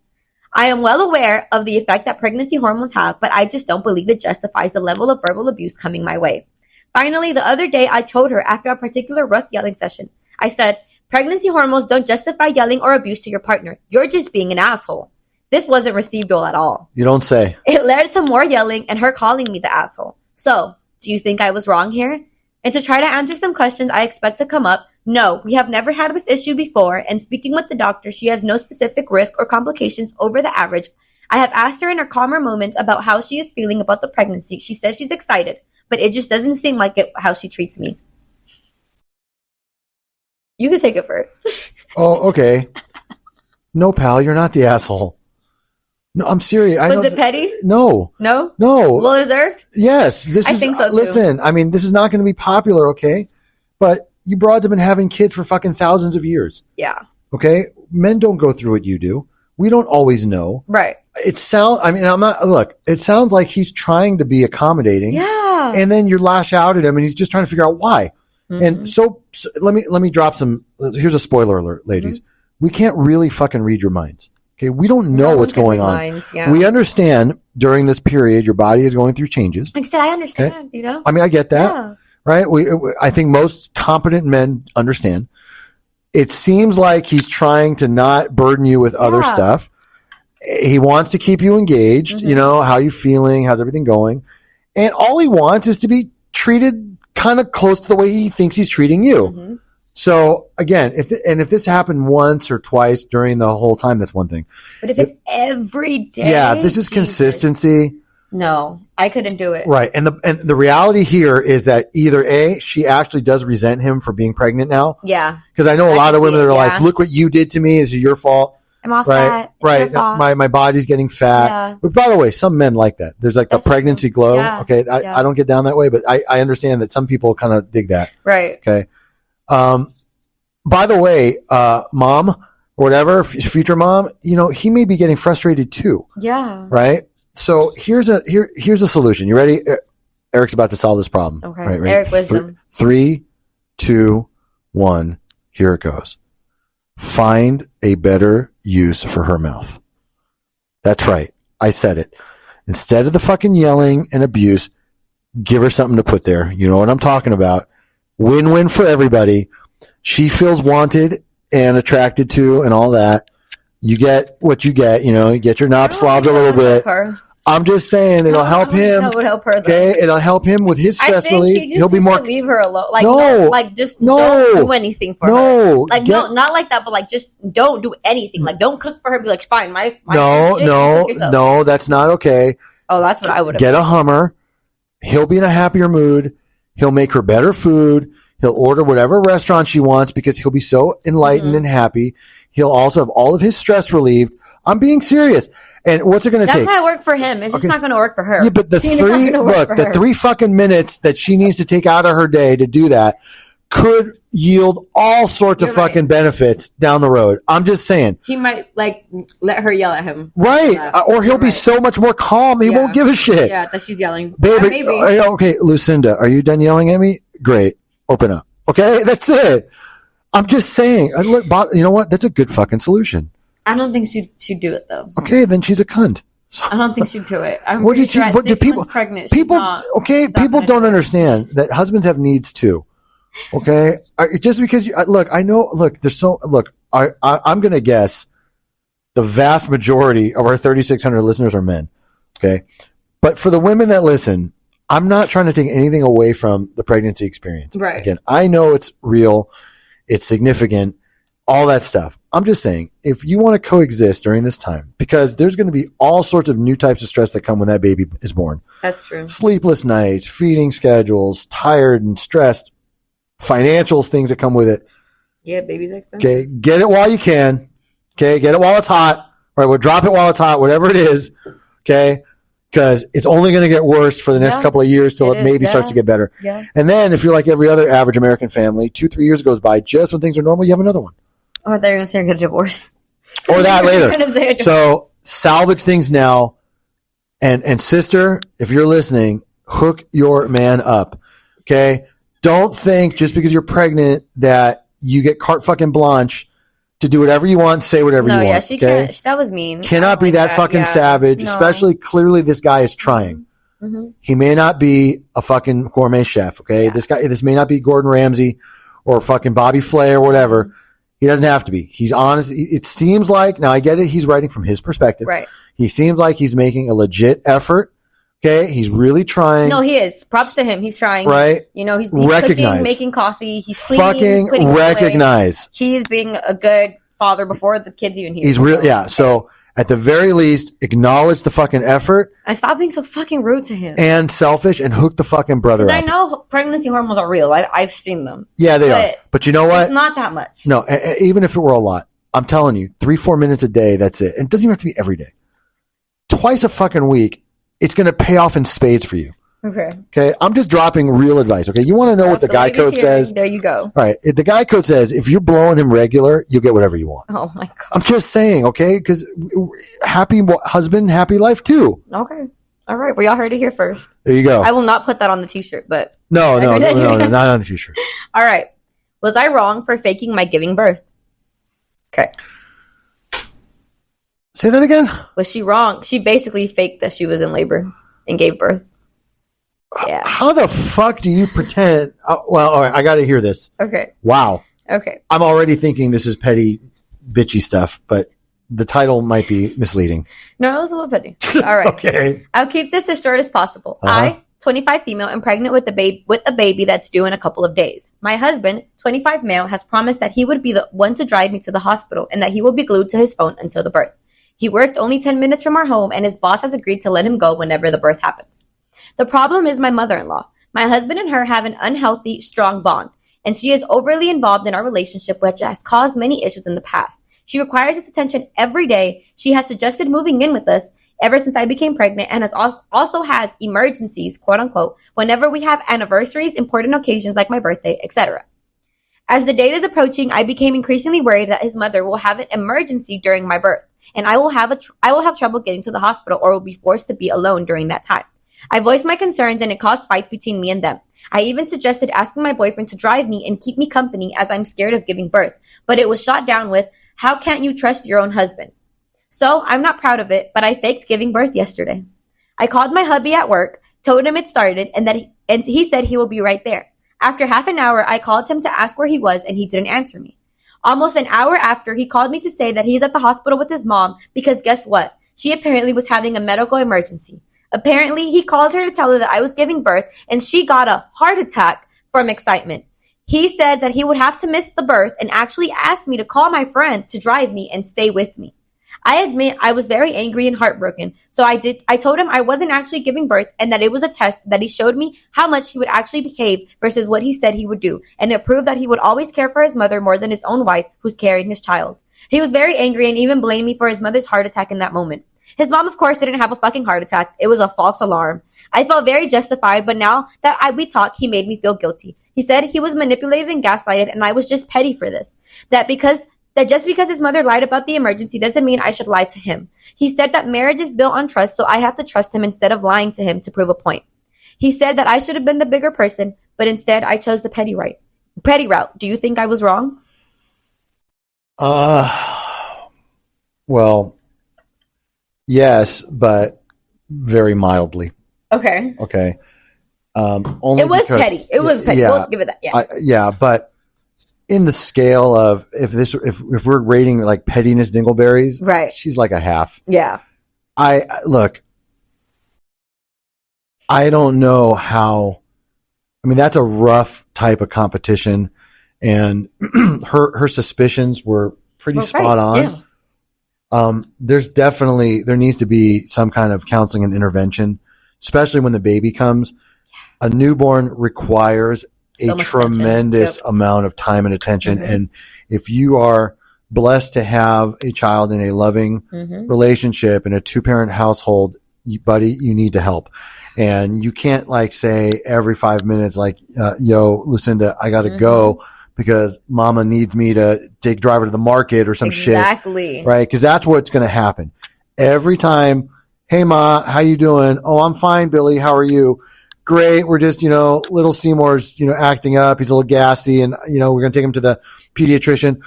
I am well aware of the effect that pregnancy hormones have, but I just don't believe it justifies the level of verbal abuse coming my way. Finally, the other day, I told her after a particular rough yelling session, I said, pregnancy hormones don't justify yelling or abuse to your partner. You're just being an asshole. This wasn't received well at all. You don't say. It led to more yelling and her calling me the asshole. So, do you think I was wrong here? And to try to answer some questions I expect to come up, no, we have never had this issue before, and speaking with the doctor, she has no specific risk or complications over the average. I have asked her in her calmer moments about how she is feeling about the pregnancy. She says she's excited, but it just doesn't seem like it how she treats me. You can take it first. Oh, okay. No, pal, you're not the asshole. No, I'm serious. Was it petty? No. No? No. Well deserved? Yes. I think so too. Listen, I mean, this is not going to be popular, okay? But you broads have been having kids for fucking thousands of years. Yeah. Okay? Men don't go through what you do. We don't always know. Right. It sounds like he's trying to be accommodating. Yeah. And then you lash out at him and he's just trying to figure out why. Mm-hmm. And so let me drop some, here's a spoiler alert, ladies. Mm-hmm. We can't really fucking read your minds. Okay. We don't know what's going on. Minds, yeah. We understand during this period, your body is going through changes. Like I said, I understand, okay? You know? I mean, I get that. Yeah. Right. I think most competent men understand. It seems like he's trying to not burden you with other stuff. He wants to keep you engaged. Mm-hmm. You know, how you feeling? How's everything going? And all he wants is to be treated kind of close to the way he thinks he's treating you. Mm-hmm. So again, if this happened once or twice during the whole time, that's one thing. But if it's every day, yeah, if this is consistency. No, I couldn't do it. Right. And the reality here is that either A, she actually does resent him for being pregnant now. Yeah. Because I know a lot of women that are like, look what you did to me. Is it your fault? I'm off fat. Right. My body's getting fat. Yeah. But by the way, some men like that. There's like that's the pregnancy glow. Yeah. Okay. I don't get down that way, but I understand that some people kind of dig that. Right. Okay. By the way, mom or whatever, future mom, you know, he may be getting frustrated too. Yeah. Right. So here's a solution. You ready? Eric's about to solve this problem. Okay. Right. Eric wisdom. 3, 2, 1. Here it goes. Find a better use for her mouth. That's right. I said it. Instead of the fucking yelling and abuse, give her something to put there. You know what I'm talking about. Win-win for everybody. She feels wanted and attracted to and all that. You get what you get, you know, you get your knob slobbed a little bit. I'm just saying it'll help him. That would help her. Okay, it'll help him with his stress relief. He'll be more. Leave her alone. Like don't do anything for her. Like not like that, but like just don't do anything. Like don't cook for her. Be like, fine, no, that's not okay. Oh, that's what I would have. Get a Hummer. He'll be in a happier mood. He'll make her better food. He'll order whatever restaurant she wants because he'll be so enlightened and happy. He'll also have all of his stress relieved. I'm being serious. And what's it going to take? That might work for him. It's just not going to work for her. Yeah, but the 3 fucking minutes that she needs to take out of her day to do that could yield all sorts of fucking benefits down the road. I'm just saying. He might like let her yell at him. Right. Or he'll be so much more calm. He won't give a shit. Yeah, that she's yelling. Baby. Maybe. Okay, Lucinda, are you done yelling at me? Great. Open up. Okay, that's it. I'm just saying. Look, you know what? That's a good fucking solution. I don't think she'd do it though. Okay, then she's a cunt. So, I don't think she'd do it. What do people? Pregnant, people don't understand that husbands have needs too. Okay, just because I know. I'm going to guess the vast majority of our 3,600 listeners are men. Okay, but for the women that listen, I'm not trying to take anything away from the pregnancy experience. Right. Again, I know it's real, it's significant, all that stuff. I'm just saying, if you want to coexist during this time, because there's going to be all sorts of new types of stress that come when that baby is born. That's true. Sleepless nights, feeding schedules, tired and stressed, financials, things that come with it. Yeah, baby's expensive. Okay, get it while you can. Okay, get it while it's hot. All right, we'll drop it while it's hot, whatever it is. Okay, because it's only going to get worse for the next couple of years till it maybe starts to get better. Yeah. And then if you're like every other average American family, 2-3 years goes by, just when things are normal, you have another one. Or they're going to say you're going to divorce. Or that later. So salvage things now. And sister, if you're listening, hook your man up. Okay? Don't think just because you're pregnant that you get carte fucking blanche to do whatever you want, say whatever you want. Yeah, she can't. That was mean. Cannot be that fucking savage, especially clearly this guy is trying. Mm-hmm. He may not be a fucking gourmet chef, okay? Yeah. This may not be Gordon Ramsay or fucking Bobby Flay or whatever. He doesn't have to be. He's honest. It seems like, now I get it, he's writing from his perspective. Right. He seems like he's making a legit effort. Okay, he's really trying. No, he is. Props to him. He's trying. Right. You know, he's cooking, making coffee. He's cleaning. Fucking recognize. He's being a good father before the kids even hear. He's real. Yeah. So At the very least, acknowledge the fucking effort. And stop being so fucking rude to him. And selfish and hook the fucking brother up. I know pregnancy hormones are real. I've seen them. Yeah, they are. But you know what? It's not that much. No, even if it were a lot, I'm telling you, 3-4 minutes a day, that's it. And it doesn't even have to be every day. Twice a fucking week, it's going to pay off in spades for you. Okay. I'm just dropping real advice. Okay. You want to know what the guy code says? There you go. All right. The guy code says if you're blowing him regular, you'll get whatever you want. Oh my God. I'm just saying. Okay. Because happy husband, happy life too. Okay. All right. Well, y'all heard it here first. There you go. I will not put that on the t-shirt, but. No, not on the t-shirt. All right. Was I wrong for faking my giving birth? Okay. Say that again. Was she wrong? She basically faked that she was in labor and gave birth. Yeah. How the fuck do you pretend? Well, all right, I got to hear this. Okay. Wow. Okay. I'm already thinking this is petty, bitchy stuff, but the title might be misleading. No, it was a little petty. All right. Okay. I'll keep this as short as possible. I, 25 female, am pregnant with a baby that's due in a couple of days. My husband, 25 male, has promised that he would be the one to drive me to the hospital and that he will be glued to his phone until the birth. He works only 10 minutes from our home, and his boss has agreed to let him go whenever the birth happens. The problem is my mother-in-law. My husband and her have an unhealthy, strong bond, and she is overly involved in our relationship, which has caused many issues in the past. She requires his attention every day. She has suggested moving in with us ever since I became pregnant, and also has emergencies, quote unquote, whenever we have anniversaries, important occasions like my birthday, etc. As the date is approaching, I became increasingly worried that his mother will have an emergency during my birth, and I will have trouble getting to the hospital or will be forced to be alone during that time. I voiced my concerns and it caused fights between me and them. I even suggested asking my boyfriend to drive me and keep me company as I'm scared of giving birth, but it was shot down with, "How can't you trust your own husband?" So I'm not proud of it, but I faked giving birth yesterday. I called my hubby at work, told him it started, and he said he will be right there. After half an hour, I called him to ask where he was, and he didn't answer me. Almost an hour after, he called me to say that he's at the hospital with his mom because guess what? She apparently was having a medical emergency. Apparently, he called her to tell her that I was giving birth, and she got a heart attack from excitement. He said that he would have to miss the birth and actually asked me to call my friend to drive me and stay with me. I admit I was very angry and heartbroken, so I told him I wasn't actually giving birth and that it was a test that he showed me how much he would actually behave versus what he said he would do, and it proved that he would always care for his mother more than his own wife who's carrying his child. He was very angry and even blamed me for his mother's heart attack in that moment. His mom, of course, didn't have a fucking heart attack. It was a false alarm. I felt very justified, but now that we talked, he made me feel guilty. He said he was manipulated and gaslighted, and I was just petty for this. That just because his mother lied about the emergency doesn't mean I should lie to him. He said that marriage is built on trust, so I have to trust him instead of lying to him to prove a point. He said that I should have been the bigger person, but instead I chose the petty route. Do you think I was wrong? Well, yes, but very mildly. Okay. Only it was petty. It was petty. Yeah, Let's give it that. Yeah. But in the scale of if we're rating like pettiness dingleberries, right? She's like a half. Yeah. I don't know how. I mean, that's a rough type of competition, and her suspicions were pretty spot on. Yeah. There needs to be some kind of counseling and intervention, especially when the baby comes. A newborn requires a tremendous amount of time and attention. Mm-hmm. And if you are blessed to have a child in a loving relationship in a 2-parent household, buddy, you need to help. And you can't like say every 5 minutes, like, yo, Lucinda, I got to go because mama needs me to drive her to the market or some shit. Exactly. Right. Cause that's what's going to happen every time. Hey ma, how you doing? Oh, I'm fine, Billy. How are you? Great. We're just, little Seymour's, acting up. He's a little gassy and, we're going to take him to the pediatrician.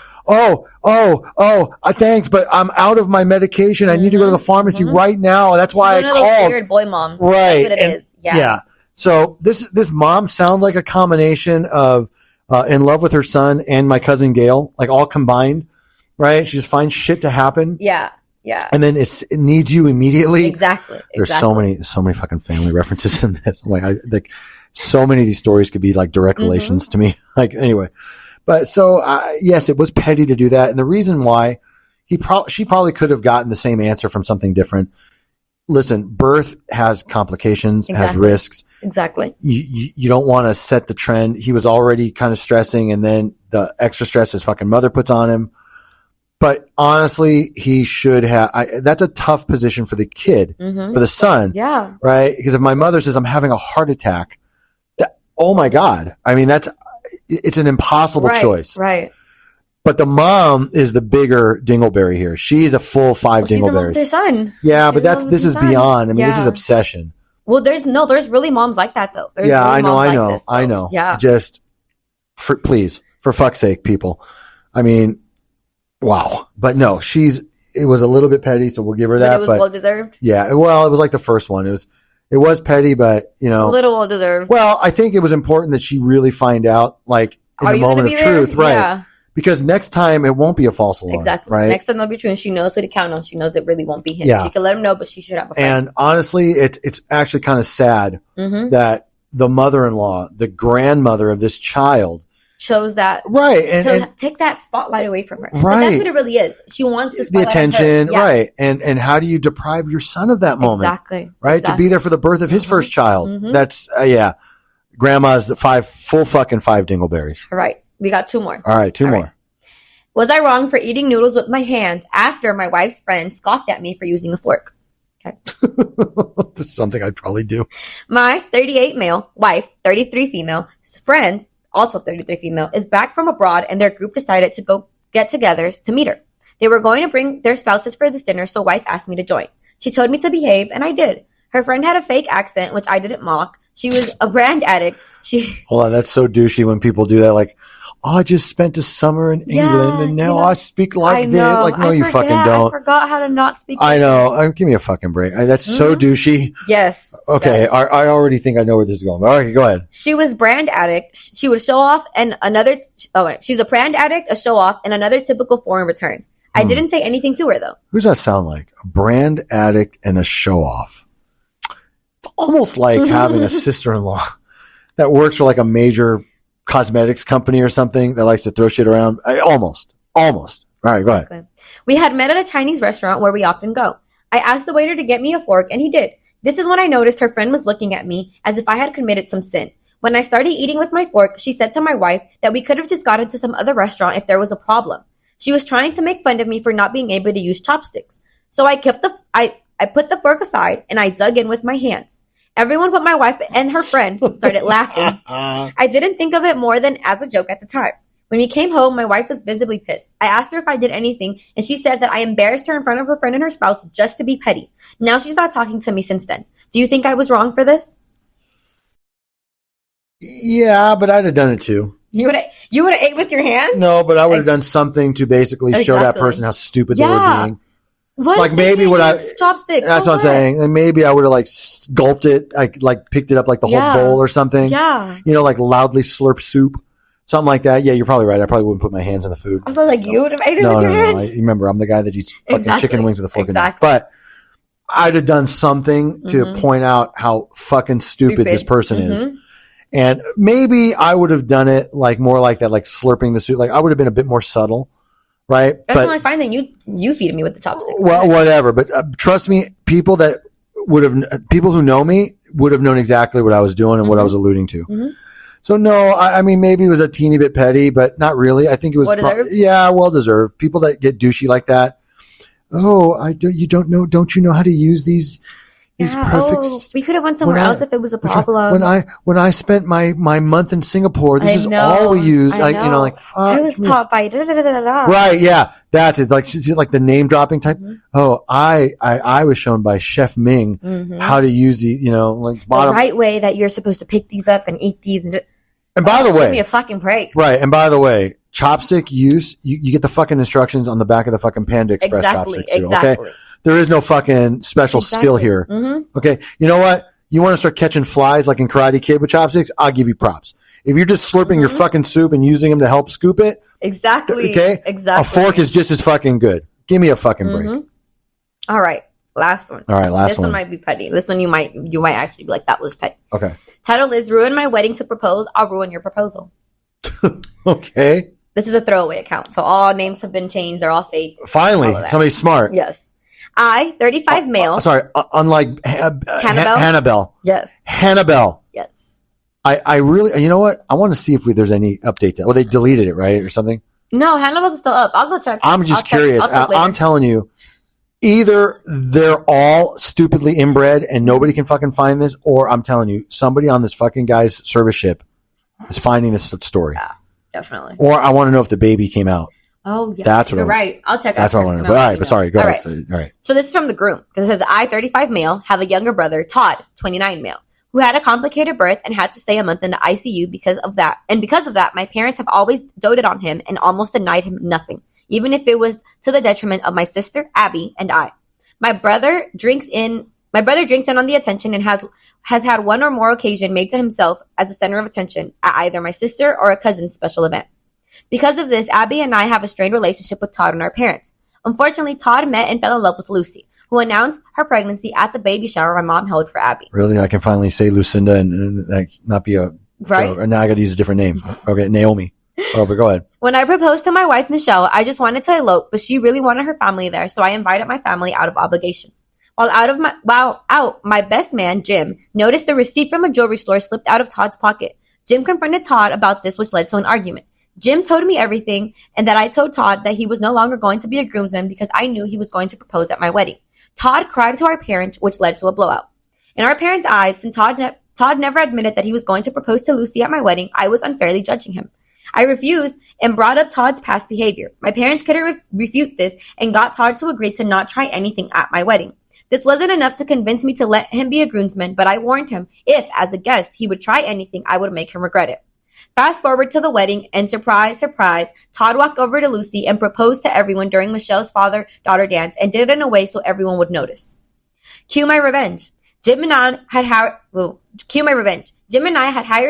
Thanks, but I'm out of my medication. I need to go to the pharmacy right now. That's why I called. Weird boy moms. Right. That's what it is. Yeah. So this mom sounds like a combination of, in love with her son and my cousin Gail, like all combined, right? She just finds shit to happen. Yeah. Yeah. And then it needs you immediately. Exactly. There's so many fucking family references in this. Like so many of these stories could be like direct relations to me. Like anyway, but so yes, it was petty to do that. And the reason why she probably could have gotten the same answer from something different. Listen, birth has complications, has risks. Exactly. You don't want to set the trend. He was already kind of stressing, and then the extra stress his fucking mother puts on him. But honestly, he should have. That's a tough position for the kid, for the son. Yeah. Right? Because if my mother says, I'm having a heart attack, oh my God. I mean, it's an impossible choice. Right. But the mom is the bigger dingleberry here. She's a full 5 dingleberries. She's in love with their son. Yeah, but this is beyond. I mean, this is obsession. Well, there's really moms like that though. There's I know. I know. Yeah. Just please, for fuck's sake, people. I mean, wow. But no, it was a little bit petty, so we'll give her that. But it was well deserved. Yeah. Well, it was like the first one. It was petty, but a little well deserved. Well, I think it was important that she really find out, like, in the moment of truth, right? Yeah. Because next time it won't be a false alarm. Exactly. Right? Next time they'll be true, and she knows who to count on. She knows it really won't be him. Yeah. She can let him know, but she should have a friend. And honestly, it's actually kind of sad that the mother-in-law, the grandmother of this child, chose that. Right. And take that spotlight away from her. Right. But that's what it really is. She wants the attention. Yeah. Right. And how do you deprive your son of that moment? Exactly. Right. To be there for the birth of his first child. That's, grandma's the full fucking 5 dingleberries. All right. We got 2 more. All right. 2 more. Right. Was I wrong for eating noodles with my hands after my wife's friend scoffed at me for using a fork? Okay. This is something I'd probably do. My 38 male wife, 33 female friend, also 33 female, is back from abroad, and their group decided to go get-togethers to meet her. They were going to bring their spouses for this dinner, so wife asked me to join. She told me to behave, and I did. Her friend had a fake accent, which I didn't mock. She was a brand addict. Hold on, that's so douchey when people do that. Like, I just spent a summer in England, and now I speak like this. Like, no, you fucking don't. I forgot how to not speak. I know. Give me a fucking break. That's so douchey. Yes. Okay, yes. I already think I know where this is going. All right, go ahead. She was brand addict. She would show off, and another. She's a brand addict, a show off, and another typical foreign return. I didn't say anything to her though. Who does that sound like? A brand addict and a show off. It's almost like having a sister-in-law that works for like a major cosmetics company or something that likes to throw shit around. Almost. All right, go ahead. We had met at a Chinese restaurant where we often go. I asked the waiter to get me a fork, and he did. This is when I noticed her friend was looking at me as if I had committed some sin. When I started eating with my fork, she said to my wife that we could have just gotten to some other restaurant if there was a problem. She was trying to make fun of me for not being able to use chopsticks. So I put the fork aside, and I dug in with my hands. Everyone but my wife and her friend started laughing. I didn't think of it more than as a joke at the time. When we came home, my wife was visibly pissed. I asked her if I did anything, and she said that I embarrassed her in front of her friend and her spouse just to be petty. Now she's not talking to me since then. Do you think I was wrong for this? Yeah, but I'd have done it too. You would have ate with your hands? No, but I would have done something to basically show that person how stupid they were being. What like maybe what chopsticks? That's what I'm saying. And maybe I would have like gulped it, like picked it up like the whole bowl or something. Yeah. Like loudly slurp soup, something like that. Yeah, you're probably right. I probably wouldn't put my hands in the food. I was like, you would have ate it with your hands. Remember, I'm the guy that eats fucking chicken wings with a fork and knife. But I'd have done something to point out how fucking stupid this person is. And maybe I would have done it like more like that, like slurping the soup. Like I would have been a bit more subtle. Right. That's only fine. Then you feed me with the chopsticks. Well, whatever. But trust me, people who know me would have known exactly what I was doing and what I was alluding to. So no, I mean, maybe it was a teeny bit petty, but not really. I think it was, well deserved. People that get douchey like that. Oh, don't you know how to use these perfect. We could have went somewhere else if it was a problem. When I spent my month in Singapore, this is all we used. Like I was taught by right. Yeah, that's it. Like she's like the name dropping type. Oh, I was shown by Chef Ming how to use the the right way that you're supposed to pick these up and eat these and by the way, give me a fucking break. Right. And by the way, chopstick use you get the fucking instructions on the back of the fucking Panda Express chopsticks too. Okay. There is no fucking special skill here. Okay. You know what? You want to start catching flies like in Karate Kid with chopsticks? I'll give you props. If you're just slurping your fucking soup and using them to help scoop it. Exactly. Okay. Exactly. A fork is just as fucking good. Give me a fucking break. All right. Last one. All right. This one might be petty. This one you might actually be like, that was petty. Okay. Title is Ruin My Wedding to Propose. I'll ruin your proposal. Okay. This is a throwaway account, so all names have been changed. They're all fake. Finally, somebody's smart. Yes. I, 35 male. Sorry, unlike Hannibal. Yes. Hannibal. Yes. I really, you know what? I want to see if there's any update. Well, they deleted it, right? Or something? No, Hannibal's still up. I'll go check. I'm just curious. I'm telling you, either they're all stupidly inbred and nobody can fucking find this, or I'm telling you, somebody on this fucking guy's service ship is finding this story. Yeah, definitely. Or I want to know if the baby came out. Oh, yeah. That's what you're right. I'll check. That's what I want to know. All right, but sorry. Go ahead. All right. So this is from the groom. Because it says, I, 35 male, have a younger brother, Todd, 29 male, who had a complicated birth and had to stay a month in the ICU because of that. And because of that, my parents have always doted on him and almost denied him nothing, even if it was to the detriment of my sister, Abby, and I. My brother drinks in on the attention and has had one or more occasion made to himself as the center of attention at either my sister or a cousin's special event. Because of this, Abby and I have a strained relationship with Todd and our parents. Unfortunately, Todd met and fell in love with Lucy, who announced her pregnancy at the baby shower my mom held for Abby. Really? I can finally say Lucinda and not be a... Right? Now I got to use a different name. Okay, Naomi. Oh, but go ahead. When I proposed to my wife, Michelle, I just wanted to elope, but she really wanted her family there, so I invited my family out of obligation. While out, my best man, Jim, noticed a receipt from a jewelry store slipped out of Todd's pocket. Jim confronted Todd about this, which led to an argument. Jim told me everything, and that I told Todd that he was no longer going to be a groomsman because I knew he was going to propose at my wedding. Todd cried to our parents, which led to a blowout. In our parents' eyes, since Todd never admitted that he was going to propose to Lucy at my wedding, I was unfairly judging him. I refused and brought up Todd's past behavior. My parents couldn't refute this and got Todd to agree to not try anything at my wedding. This wasn't enough to convince me to let him be a groomsman, but I warned him if, as a guest, he would try anything, I would make him regret it. Fast forward to the wedding, and surprise, surprise, Todd walked over to Lucy and proposed to everyone during Michelle's father-daughter dance and did it in a way so everyone would notice. Cue my revenge. Jim and I had hired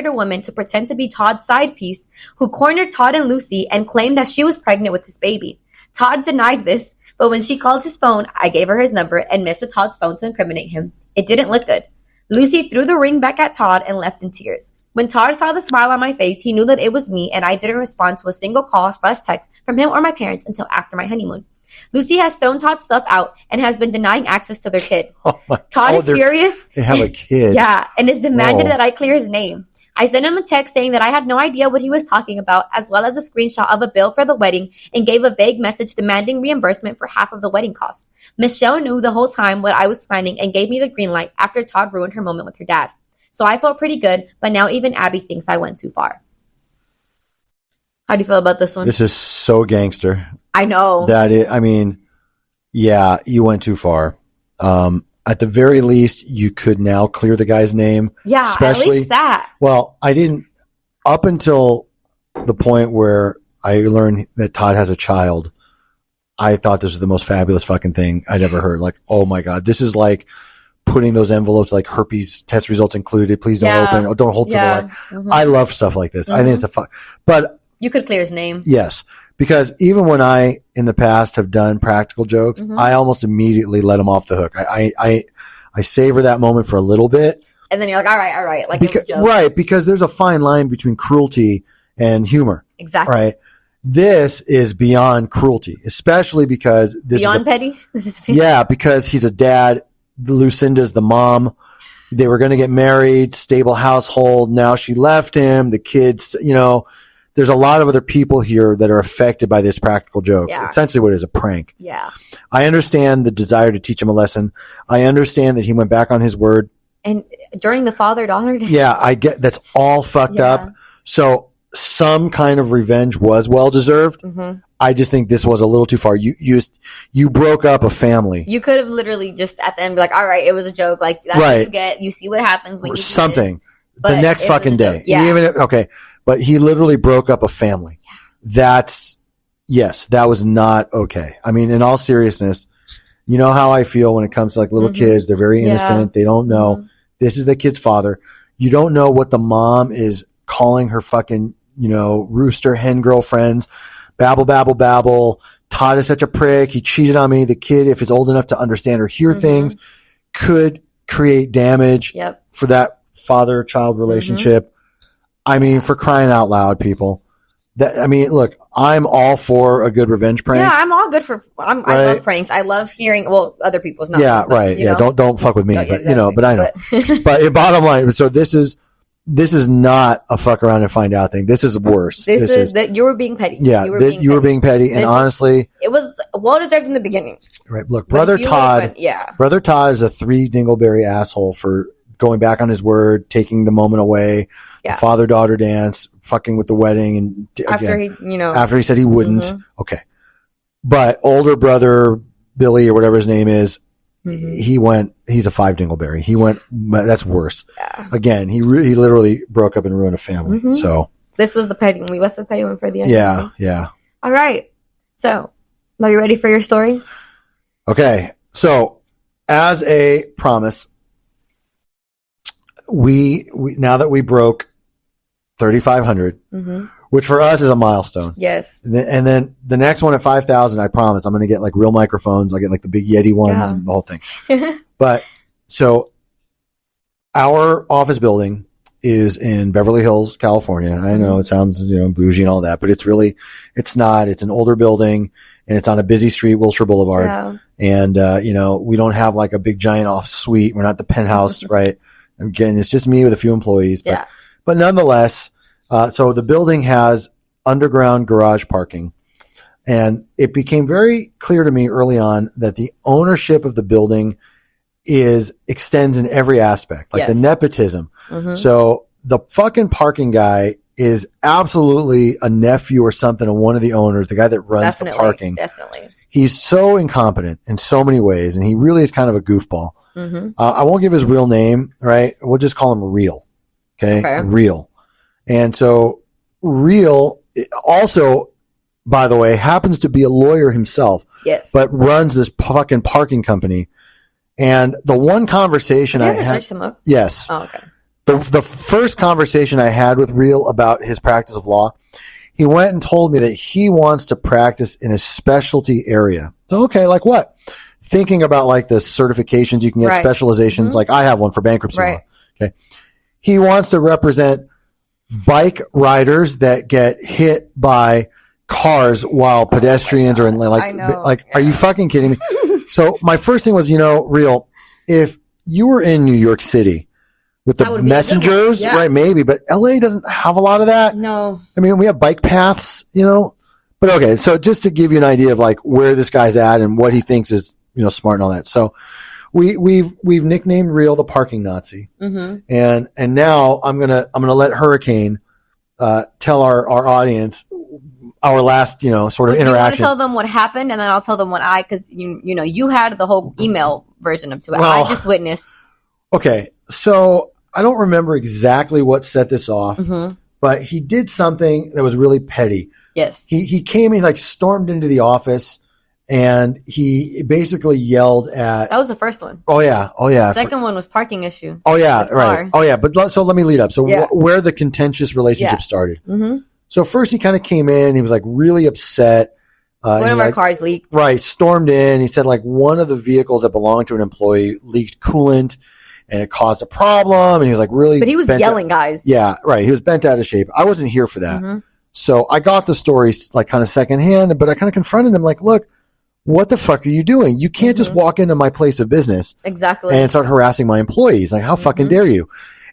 a woman to pretend to be Todd's side piece who cornered Todd and Lucy and claimed that she was pregnant with his baby. Todd denied this, but when she called his phone, I gave her his number and messed with Todd's phone to incriminate him. It didn't look good. Lucy threw the ring back at Todd and left in tears. When Todd saw the smile on my face, he knew that it was me, and I didn't respond to a single call/text from him or my parents until after my honeymoon. Lucy has thrown Todd's stuff out and has been denying access to their kid. Todd is furious. They have a kid. Yeah, and has demanded that I clear his name. I sent him a text saying that I had no idea what he was talking about, as well as a screenshot of a bill for the wedding, and gave a vague message demanding reimbursement for half of the wedding costs. Michelle knew the whole time what I was planning and gave me the green light after Todd ruined her moment with her dad. So I felt pretty good, but now even Abby thinks I went too far. How do you feel about this one? This is so gangster. I know. Yeah, you went too far. At the very least, you could now clear the guy's name. Yeah, especially, at least that. Well, I didn't, up until the point where I learned that Todd has a child, I thought this was the most fabulous fucking thing I'd ever heard. Like, oh my God, this is like putting those envelopes like herpes test results included. Please don't open or don't hold to the light. Mm-hmm. I love stuff like this. Mm-hmm. I think it's a fun, but you could clear his name. Yes. Because even when I, in the past, have done practical jokes, I almost immediately let them off the hook. I savor that moment for a little bit. And then you're like, all right. Like, right. Because there's a fine line between cruelty and humor. Exactly. Right. This is beyond cruelty, especially because this beyond petty? Yeah. Because he's a dad. Lucinda's the mom. They were going to get married, stable household. Now she left him. The kids, there's a lot of other people here that are affected by this practical joke. Yeah. Essentially what it is, a prank. Yeah. I understand the desire to teach him a lesson. I understand that he went back on his word. And during the father-daughter day. Yeah, I get that's all fucked up. So some kind of revenge was well-deserved. Mm-hmm. I just think this was a little too far. You broke up a family. You could have literally just at the end be like, all right, it was a joke. Like, that's what you get. You see what happens when you do something. This, the next fucking day. Yeah. Okay. But he literally broke up a family. Yeah. That was not okay. I mean, in all seriousness, you know how I feel when it comes to like little kids. They're very innocent. They don't know. Mm-hmm. This is the kid's father. You don't know what the mom is calling her fucking, rooster hen girlfriends. Babble, babble, babble. Todd is such a prick. He cheated on me. The kid, if he's old enough to understand or hear things, could create damage for that father-child relationship. I mean, for crying out loud, people. I mean, look, I'm all for a good revenge prank. Yeah, I'm all good for. I love pranks. I love hearing. Well, other people's not. Yeah, but, right. Yeah, don't fuck with me. But exactly. But I know. But bottom line, so this is not a fuck around and find out thing. This is worse. This is that you were being petty. Yeah, you were being petty, and honestly, it was well deserved in the beginning. Right. Look, Brother Todd. Brother Todd is a 3 dingleberry asshole for going back on his word, taking the moment away, the father-daughter dance, fucking with the wedding, and after he said he wouldn't. Mm-hmm. Okay, but older brother Billy or whatever his name is, he's a 5 dingleberry. He went. That's worse. Yeah. Again, he literally broke up and ruined a family. Mm-hmm. So this was the petty one. We left the petty one for the end. Yeah, yeah. All right. So, are you ready for your story? Okay. So, as a promise, we now that we broke 3,500, which for us is a milestone. Yes. And then the next one at 5,000, I promise I'm going to get like real microphones. I'll get like the big Yeti ones and the whole thing. But so our office building is in Beverly Hills, California. I know it sounds, bougie and all that, but it's not. It's an older building and it's on a busy street, Wilshire Boulevard. Yeah. And, we don't have like a big giant office suite. We're not the penthouse, right? Again, it's just me with a few employees, but nonetheless, so the building has underground garage parking, and it became very clear to me early on that the ownership of the building extends in every aspect, like the nepotism. Mm-hmm. So the fucking parking guy is absolutely a nephew or something of one of the owners, the guy that runs the parking. Definitely. He's so incompetent in so many ways, and he really is kind of a goofball. Mm-hmm. I won't give his real name, right? We'll just call him Real. Okay. Real. And so Real also, by the way, happens to be a lawyer himself. Yes. But runs this fucking parking company. And the one conversation I had. Search him up? Yes. Oh, okay. The first conversation I had with Real about his practice of law, he went and told me that he wants to practice in a specialty area. So, okay, like what? Thinking about like the certifications you can get, specializations, like I have one for bankruptcy law. Okay. He wants to represent bike riders that get hit by cars while pedestrians are in are you fucking kidding me? So my first thing was, Real, if you were in New York City with the messengers, right? Maybe, but LA doesn't have a lot of that. No. I mean, we have bike paths, but okay. So just to give you an idea of like where this guy's at and what he thinks is, smart and all that. So we've nicknamed Real the parking Nazi. Mm-hmm. And now I'm going to let Hurricane, tell our audience our last, sort of interaction. You want to tell them what happened, and then I'll tell them what cause you had the whole email version of it. Well, I just witnessed. Okay. So I don't remember exactly what set this off, but he did something that was really petty. Yes. He came in, like stormed into the office, and he basically yelled at... That was the first one. Oh, yeah. Oh, yeah. The second one was parking issue. Oh, yeah. Right. Oh, yeah. But so let me lead up. So where the contentious relationship started. Mm-hmm. So first he kind of came in. He was like really upset. One of our cars leaked. Right. Stormed in. He said like one of the vehicles that belonged to an employee leaked coolant and it caused a problem. And he was like really... But he was yelling, guys. Yeah. Right. He was bent out of shape. I wasn't here for that. Mm-hmm. So I got the story like kind of secondhand, but I kind of confronted him like, look, what the fuck are you doing? You can't just walk into my place of business and start harassing my employees. Like, how fucking dare you?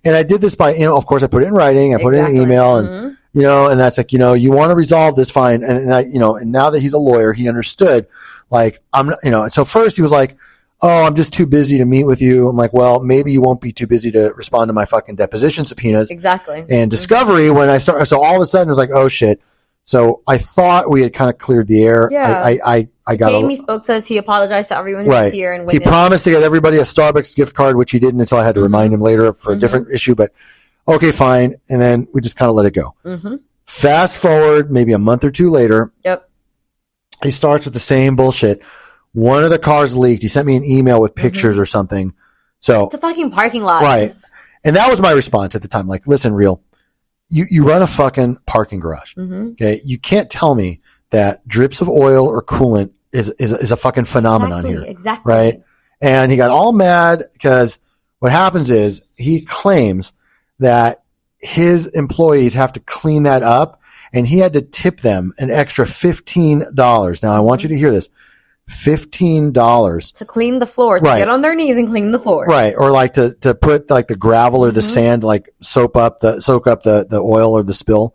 And I did this by, of course I put it in writing. I put it in an email and, and that's like, you want to resolve this, fine. And I, and now that he's a lawyer, he understood like, so first he was like, oh, I'm just too busy to meet with you. I'm like, well, maybe you won't be too busy to respond to my fucking deposition subpoenas. Exactly. And discovery when I start, so all of a sudden it was like, oh shit. So I thought we had kind of cleared the air. Yeah. I got He spoke to us. He apologized to everyone who was here. And he promised to get everybody a Starbucks gift card, which he didn't until I had to remind him later for a different issue. But okay, fine. And then we just kind of let it go. Mm-hmm. Fast forward maybe a month or two later. Yep. He starts with the same bullshit. One of the cars leaked. He sent me an email with pictures or something. So it's a fucking parking lot. Right. And that was my response at the time. Like, listen, Real. You run a fucking parking garage. Mm-hmm. Okay. You can't tell me that drips of oil or coolant is a fucking phenomenon here. Exactly. Right. And he got all mad because what happens is he claims that his employees have to clean that up and he had to tip them an extra $15. Now I want you to hear this. $15 to clean the floor, to get on their knees and clean the floor. Right. Or like to put like the gravel or the sand, like soak up the oil or the spill.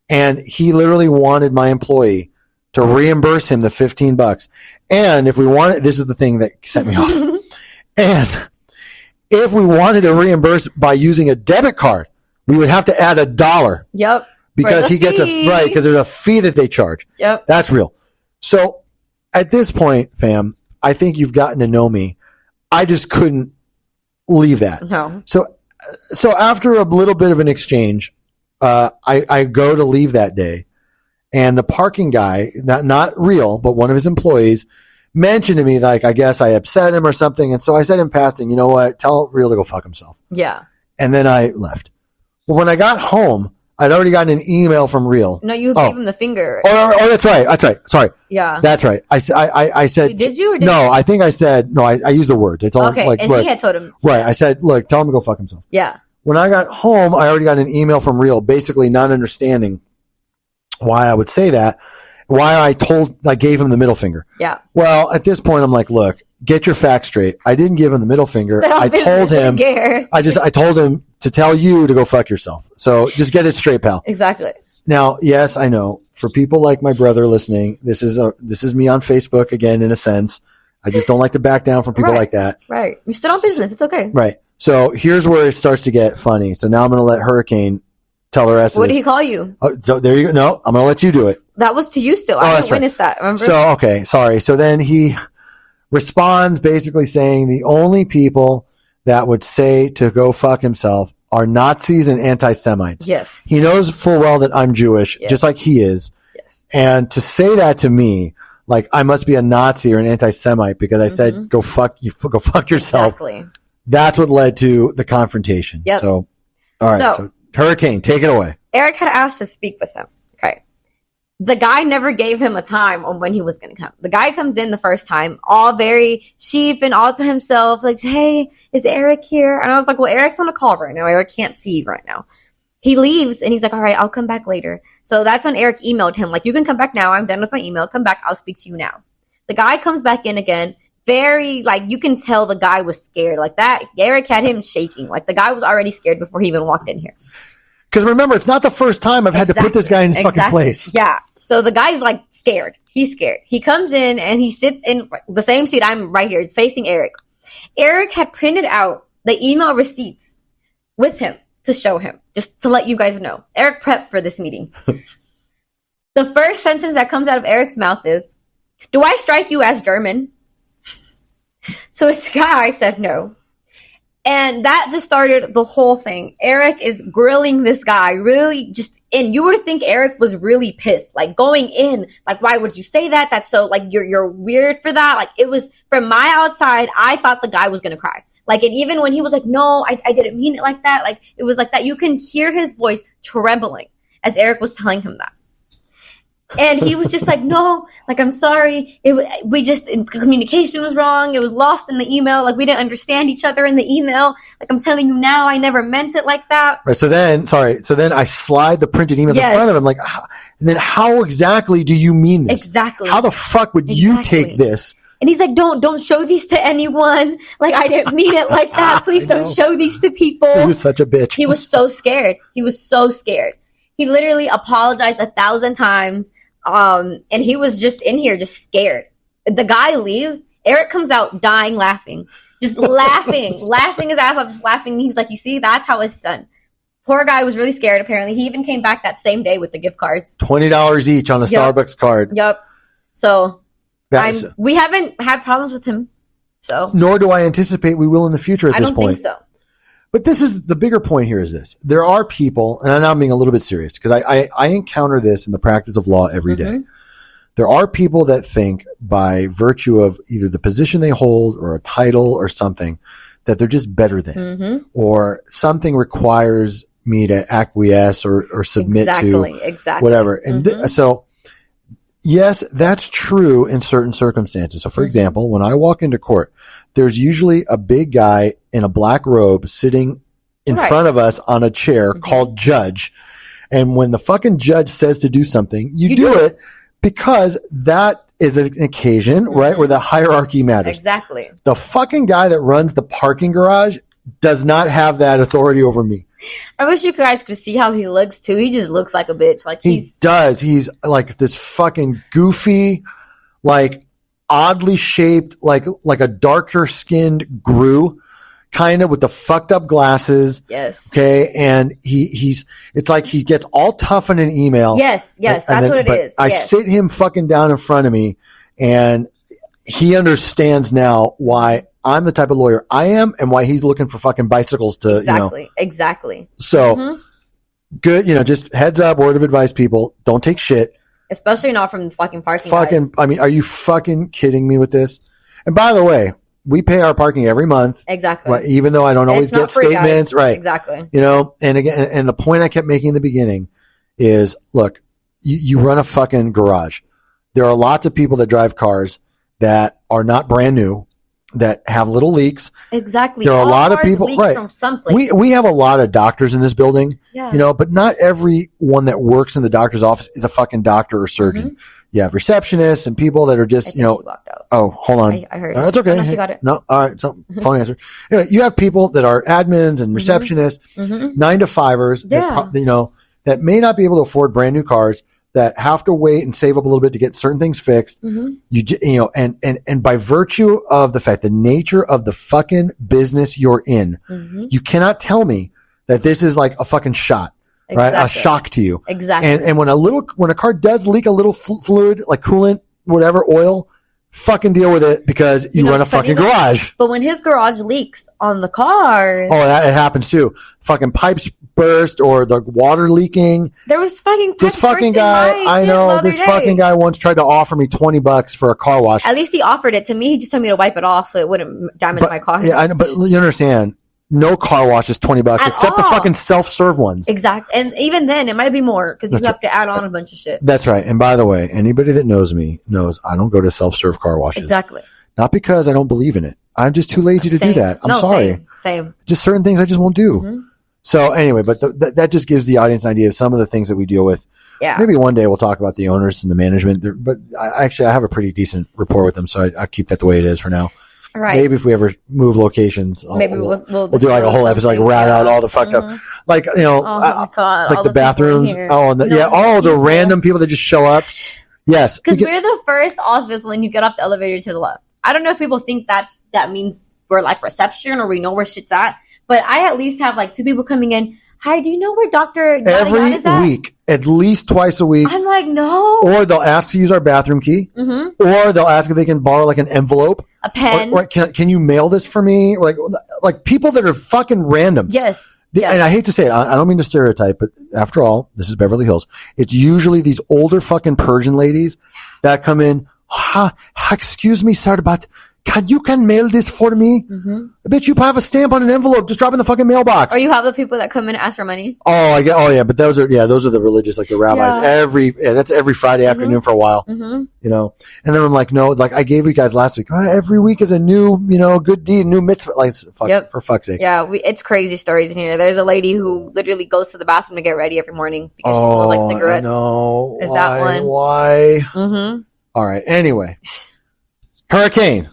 And he literally wanted my employee to reimburse him the $15. And if we wanted, this is the thing that set me off. And if we wanted to reimburse by using a debit card, we would have to add $1. Yep. Because he gets because there's a fee that they charge. Yep. That's real. So at this point, fam, I think you've gotten to know me. I just couldn't leave that. No. So after a little bit of an exchange, I go to leave that day, and the parking guy, not real, but one of his employees, mentioned to me, like, I guess I upset him or something. And so I said in passing, you know what? Tell Real to go fuck himself. Yeah. And then I left. Well, when I got home, I'd already gotten an email from Real. No, you gave him the finger. Oh, that's right. Sorry. Yeah. That's right. I said. Did you? Or did no, I think I said, no, I used the words. It's all okay. like, and look, he had told him. Right. I said, look, tell him to go fuck himself. Yeah. When I got home, I already got an email from Real, basically not understanding why I would say that, why I gave him the middle finger. Yeah. Well, at this point, I'm like, look, get your facts straight. I didn't give him the middle finger. I told him, I told him to tell you to go fuck yourself. So just get it straight, pal. Exactly. Now, yes, I know for people like my brother listening, this is me on Facebook again, in a sense. I just don't like to back down from people like that. Right. You stood on business. It's okay. Right. So here's where it starts to get funny. So now I'm going to let Hurricane tell the rest of this. What did he call you? Oh, so there you go. No, I'm going to let you do it. That was to you still. I didn't witness that. Remember? So, okay. Sorry. So then he responds basically saying the only people that would say to go fuck himself are Nazis and anti-Semites. Yes. He knows full well that I'm Jewish, just like he is. Yes. And to say that to me, like I must be a Nazi or an anti-Semite because I said, go fuck yourself. Exactly. That's what led to the confrontation. Yep. So, all right. So, Hurricane, take it away. Eric had asked to speak with him. Okay. The guy never gave him a time on when he was going to come. The guy comes in the first time, all very sheep and all to himself, like, hey, is Eric here? And I was like, well, Eric's on a call right now. Eric can't see you right now. He leaves and he's like, all right, I'll come back later. So that's when Eric emailed him, like, you can come back now. I'm done with my email. Come back. I'll speak to you now. The guy comes back in again. Very, like, you can tell the guy was scared. Like that, Eric had him shaking. Like the guy was already scared before he even walked in here. Because remember, it's not the first time I've had to put this guy in his fucking place. Yeah. So the guy's like scared. He's scared. He comes in and he sits in the same seat I'm right here facing Eric. Eric had printed out the email receipts with him to show him, just to let you guys know. Eric prepped for this meeting. The first sentence that comes out of Eric's mouth is, do I strike you as German? So this guy said no. And that just started the whole thing. Eric is grilling this guy really just, and you would think Eric was really pissed, like going in, like, why would you say that? That's so, like, you're weird for that. Like, it was, from my outside, I thought the guy was going to cry. Like, and even when he was like, no, I didn't mean it like that. Like, it was like that. You can hear his voice trembling as Eric was telling him that. And he was just like, no, like, I'm sorry. Communication was wrong. It was lost in the email. Like, we didn't understand each other in the email. Like, I'm telling you now, I never meant it like that. Right. So then I slide the printed email in front of him. Like, and then how exactly do you mean this? Exactly. How the fuck would you take this? And he's like, don't show these to anyone. Like, I didn't mean it like that. Please don't show these to people. He was such a bitch. He was so scared. He literally apologized 1,000 times. And he was just in here, just scared. The guy leaves. Eric comes out dying laughing. Just laughing his ass off, just laughing. He's like, you see, that's how it's done. Poor guy was really scared, apparently. He even came back that same day with the gift cards. $20 each on a Starbucks card. Yep. So, we haven't had problems with him. So, nor do I anticipate we will in the future at this point. I don't think so. But this is the bigger point here is this. There are people, and I'm being a little bit serious because I encounter this in the practice of law every day. There are people that think by virtue of either the position they hold or a title or something that they're just better than or something requires me to acquiesce or submit to whatever. And so, yes, that's true in certain circumstances. So, for example, when I walk into court, there's usually a big guy in a black robe sitting in front of us on a chair called judge. And when the fucking judge says to do something, you do it because that is an occasion, right, where the hierarchy matters. Exactly. The fucking guy that runs the parking garage does not have that authority over me. I wish you guys could see how he looks too. He just looks like a bitch. Like he does. He's like this fucking goofy, like oddly shaped, like a darker skinned Gru, kind of with the fucked up glasses. Yes. Okay. And it's like he gets all tough in an email. Yes. That's what it is. I sit him fucking down in front of me, and he understands now why I'm the type of lawyer I am and why he's looking for fucking bicycles to, Exactly. So good, just heads up, word of advice, people, don't take shit. Especially not from the fucking parking guys. I mean, are you fucking kidding me with this? And by the way, we pay our parking every month. Exactly. Right, even though I don't always get statements. Right. Exactly. And again, and the point I kept making in the beginning is, look, you run a fucking garage. There are lots of people that drive cars that are not brand new, that have little leaks. Exactly. There are a lot of people, right? From someplace. We have a lot of doctors in this building, but not everyone that works in the doctor's office is a fucking doctor or surgeon. You have receptionists and people that are just, she walked out. Oh, hold on. I heard That's okay. Oh, no, she got it. No, all right. So phone answer. Anyway, you have people that are admins and receptionists, 9-to-5ers, that may not be able to afford brand new cars, that have to wait and save up a little bit to get certain things fixed. And by virtue of the fact, the nature of the fucking business you're in, you cannot tell me that this is like a fucking shot, right? A shock to you. Exactly. And when a car does leak a little fluid, like coolant, whatever, oil, fucking deal with it, because you run a fucking garage. But when his garage leaks on the car, it happens too. Fucking pipes burst or the water leaking. There was this fucking guy. I know this fucking guy once tried to offer me $20 for a car wash. At least he offered it to me. He just told me to wipe it off so it wouldn't damage my car. Yeah, I know, but you understand. No car wash is $20 except the fucking self-serve ones. Exactly. And even then, it might be more because you have to add on a bunch of shit. That's right. And by the way, anybody that knows me knows I don't go to self-serve car washes. Exactly. Not because I don't believe in it. I'm just too lazy to do that. I'm sorry. Same. Just certain things I just won't do. So anyway, but that just gives the audience an idea of some of the things that we deal with. Yeah. Maybe one day we'll talk about the owners and the management. But I have a pretty decent rapport with them, so I keep that the way it is for now. Right. Maybe if we ever move locations, maybe we'll do like a whole episode, like rat out all the fucked up, like like the bathrooms. The random people that just show up. Yes, because we're the first office when you get off the elevator to the left. I don't know if people think that means we're like reception or we know where shit's at, but I at least have like 2 people coming in. Hi, do you know where Dr. Every week, at least twice a week. I'm like, no. Or they'll ask to use our bathroom key. Or they'll ask if they can borrow like an envelope. A pen. Or can you mail this for me? Like people that are fucking random. Yes. And I hate to say it, I don't mean to stereotype, but after all, this is Beverly Hills. It's usually these older fucking Persian ladies that come in. Excuse me, sir, but you can mail this for me? I bet you have a stamp on an envelope. Just drop it in the fucking mailbox. Or you have the people that come in and ask for money. Oh yeah, but those are the religious, like the rabbis. That's every Friday afternoon for a while. And then I'm like, no, like I gave you guys last week. Every week is a new, good deed, new mitzvah. Like, for fuck's sake. Yeah, it's crazy stories in here. There's a lady who literally goes to the bathroom to get ready every morning because she smells like cigarettes. No, is that one? Why? All right. Anyway, Hurricane.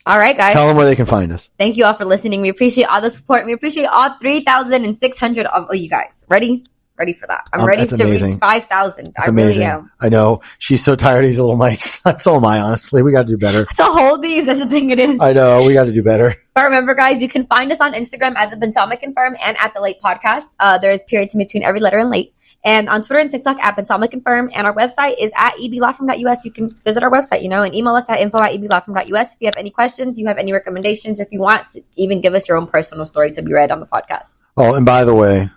All right, guys. Tell them where they can find us. Thank you all for listening. We appreciate all the support. We appreciate all 3,600 of you guys. Ready for that. I'm ready to reach 5,000. I really am. I know. She's so tired of these little mics. So am I, honestly. We got to do better. To hold these, that's the thing it is. I know. We got to do better. But remember, guys, you can find us on Instagram at the Bentamic Confirm and at the Late Podcast. There's periods in between every letter in late. And on Twitter and TikTok at Bentamic Confirm. And our website is at eblawfirm.us. You can visit our website, and email us at info@eblawfirm.us. If you have any questions, you have any recommendations, or if you want to even give us your own personal story to be read on the podcast. Oh, and by the way,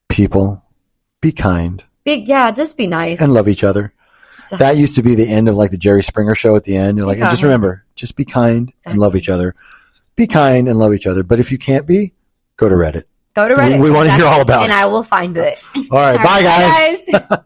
people, be kind. Just be nice. And love each other. Exactly. That used to be the end of like the Jerry Springer show at the end. You're like, and just remember, just be kind and love each other. Be kind and love each other. But if you can't be, go to Reddit. Go to Reddit. We want to hear all about it. And I will find it. All right. Bye, guys.